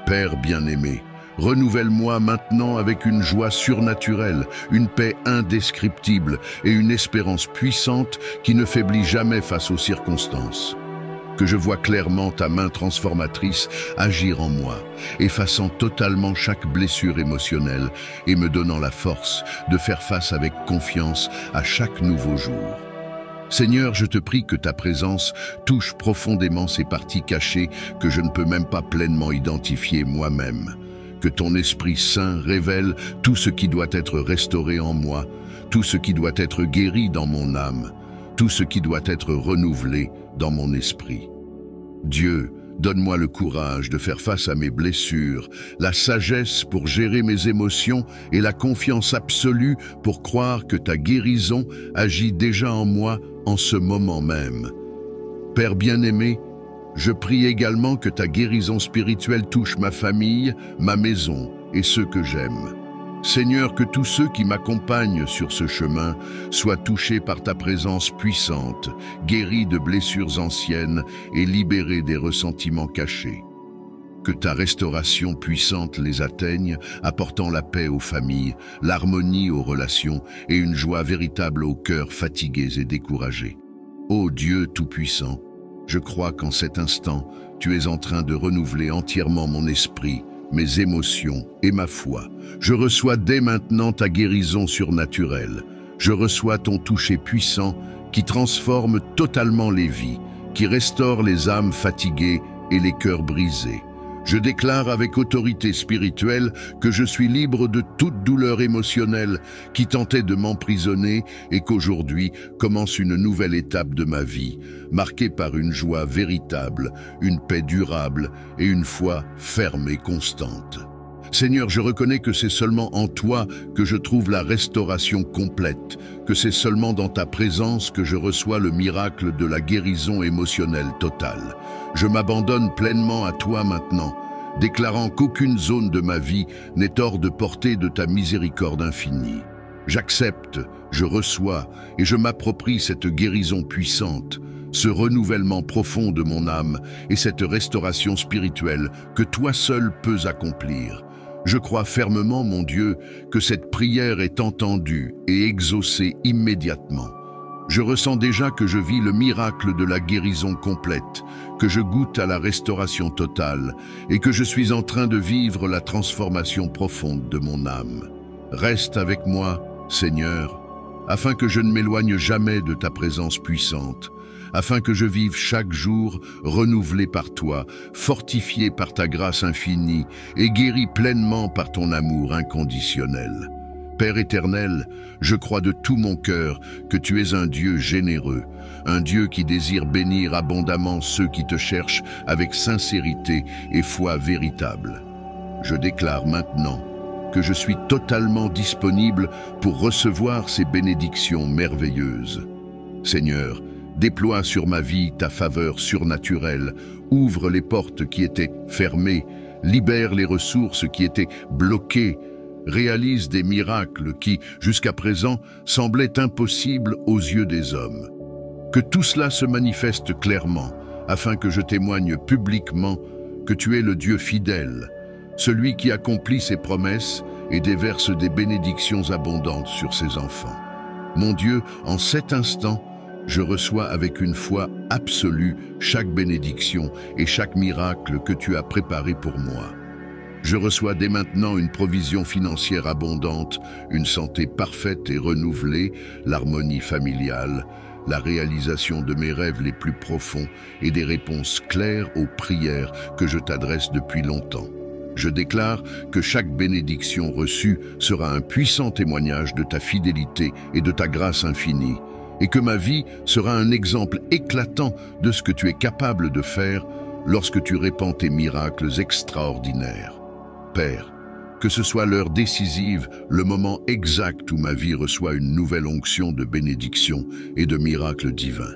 Père bien-aimé, renouvelle-moi maintenant avec une joie surnaturelle, une paix indescriptible et une espérance puissante qui ne faiblit jamais face aux circonstances. Que je vois clairement ta main transformatrice agir en moi, effaçant totalement chaque blessure émotionnelle et me donnant la force de faire face avec confiance à chaque nouveau jour. Seigneur, je te prie que ta présence touche profondément ces parties cachées que je ne peux même pas pleinement identifier moi-même. Que ton Esprit Saint révèle tout ce qui doit être restauré en moi, tout ce qui doit être guéri dans mon âme, tout ce qui doit être renouvelé dans mon esprit. Dieu, donne-moi le courage de faire face à mes blessures, la sagesse pour gérer mes émotions et la confiance absolue pour croire que ta guérison agit déjà en moi en ce moment même. Père bien-aimé, je prie également que ta guérison spirituelle touche ma famille, ma maison et ceux que j'aime. Seigneur, que tous ceux qui m'accompagnent sur ce chemin soient touchés par ta présence puissante, guéris de blessures anciennes et libérés des ressentiments cachés. Que ta restauration puissante les atteigne, apportant la paix aux familles, l'harmonie aux relations et une joie véritable aux cœurs fatigués et découragés. Ô Dieu Tout-Puissant, je crois qu'en cet instant, tu es en train de renouveler entièrement mon esprit, mes émotions et ma foi. Je reçois dès maintenant ta guérison surnaturelle. Je reçois ton toucher puissant qui transforme totalement les vies, qui restaure les âmes fatiguées et les cœurs brisés. Je déclare avec autorité spirituelle que je suis libre de toute douleur émotionnelle qui tentait de m'emprisonner et qu'aujourd'hui commence une nouvelle étape de ma vie, marquée par une joie véritable, une paix durable et une foi ferme et constante. Seigneur, je reconnais que c'est seulement en toi que je trouve la restauration complète, que c'est seulement dans ta présence que je reçois le miracle de la guérison émotionnelle totale. Je m'abandonne pleinement à toi maintenant, déclarant qu'aucune zone de ma vie n'est hors de portée de ta miséricorde infinie. J'accepte, je reçois et je m'approprie cette guérison puissante, ce renouvellement profond de mon âme et cette restauration spirituelle que toi seul peux accomplir. Je crois fermement, mon Dieu, que cette prière est entendue et exaucée immédiatement. Je ressens déjà que je vis le miracle de la guérison complète, que je goûte à la restauration totale et que je suis en train de vivre la transformation profonde de mon âme. Reste avec moi, Seigneur, afin que je ne m'éloigne jamais de ta présence puissante, afin que je vive chaque jour renouvelé par toi, fortifié par ta grâce infinie et guéri pleinement par ton amour inconditionnel. Père éternel, je crois de tout mon cœur que tu es un Dieu généreux, un Dieu qui désire bénir abondamment ceux qui te cherchent avec sincérité et foi véritable. Je déclare maintenant que je suis totalement disponible pour recevoir ces bénédictions merveilleuses. Seigneur, déploie sur ma vie ta faveur surnaturelle, ouvre les portes qui étaient fermées, libère les ressources qui étaient bloquées, réalise des miracles qui, jusqu'à présent, semblaient impossibles aux yeux des hommes. Que tout cela se manifeste clairement, afin que je témoigne publiquement que tu es le Dieu fidèle, celui qui accomplit ses promesses et déverse des bénédictions abondantes sur ses enfants. Mon Dieu, en cet instant, je reçois avec une foi absolue chaque bénédiction et chaque miracle que tu as préparé pour moi. Je reçois dès maintenant une provision financière abondante, une santé parfaite et renouvelée, l'harmonie familiale, la réalisation de mes rêves les plus profonds et des réponses claires aux prières que je t'adresse depuis longtemps. Je déclare que chaque bénédiction reçue sera un puissant témoignage de ta fidélité et de ta grâce infinie, et que ma vie sera un exemple éclatant de ce que tu es capable de faire lorsque tu répands tes miracles extraordinaires. Père, que ce soit l'heure décisive, le moment exact où ma vie reçoit une nouvelle onction de bénédiction et de miracles divins.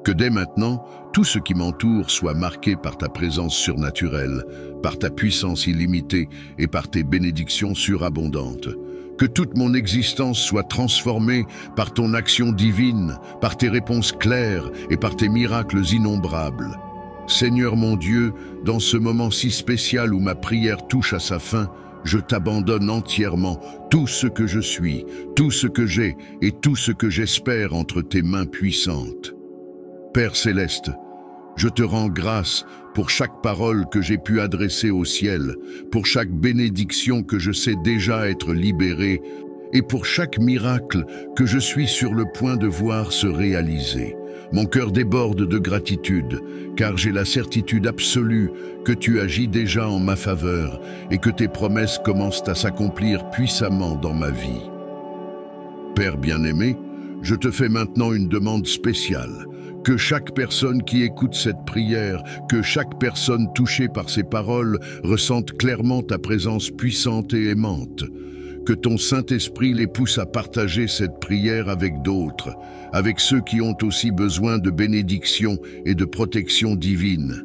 Que dès maintenant, tout ce qui m'entoure soit marqué par ta présence surnaturelle, par ta puissance illimitée et par tes bénédictions surabondantes. Que toute mon existence soit transformée par ton action divine, par tes réponses claires et par tes miracles innombrables. Seigneur mon Dieu, dans ce moment si spécial où ma prière touche à sa fin, je t'abandonne entièrement tout ce que je suis, tout ce que j'ai et tout ce que j'espère entre tes mains puissantes. Père céleste, je te rends grâce pour chaque parole que j'ai pu adresser au ciel, pour chaque bénédiction que je sais déjà être libérée et pour chaque miracle que je suis sur le point de voir se réaliser. Mon cœur déborde de gratitude, car j'ai la certitude absolue que tu agis déjà en ma faveur et que tes promesses commencent à s'accomplir puissamment dans ma vie. Père bien-aimé, je te fais maintenant une demande spéciale. Que chaque personne qui écoute cette prière, que chaque personne touchée par ces paroles ressente clairement ta présence puissante et aimante. Que ton Saint-Esprit les pousse à partager cette prière avec d'autres, avec ceux qui ont aussi besoin de bénédiction et de protection divine.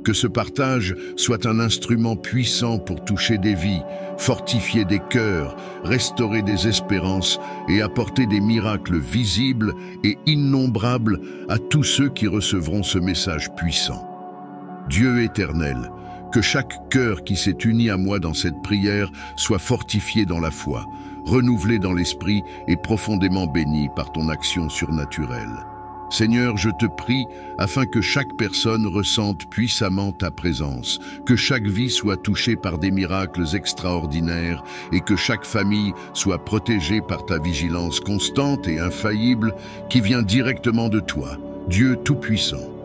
Que ce partage soit un instrument puissant pour toucher des vies, fortifier des cœurs, restaurer des espérances et apporter des miracles visibles et innombrables à tous ceux qui recevront ce message puissant. Dieu éternel, que chaque cœur qui s'est uni à moi dans cette prière soit fortifié dans la foi, renouvelé dans l'esprit et profondément béni par ton action surnaturelle. Seigneur, je te prie afin que chaque personne ressente puissamment ta présence, que chaque vie soit touchée par des miracles extraordinaires et que chaque famille soit protégée par ta vigilance constante et infaillible qui vient directement de toi, Dieu Tout-Puissant.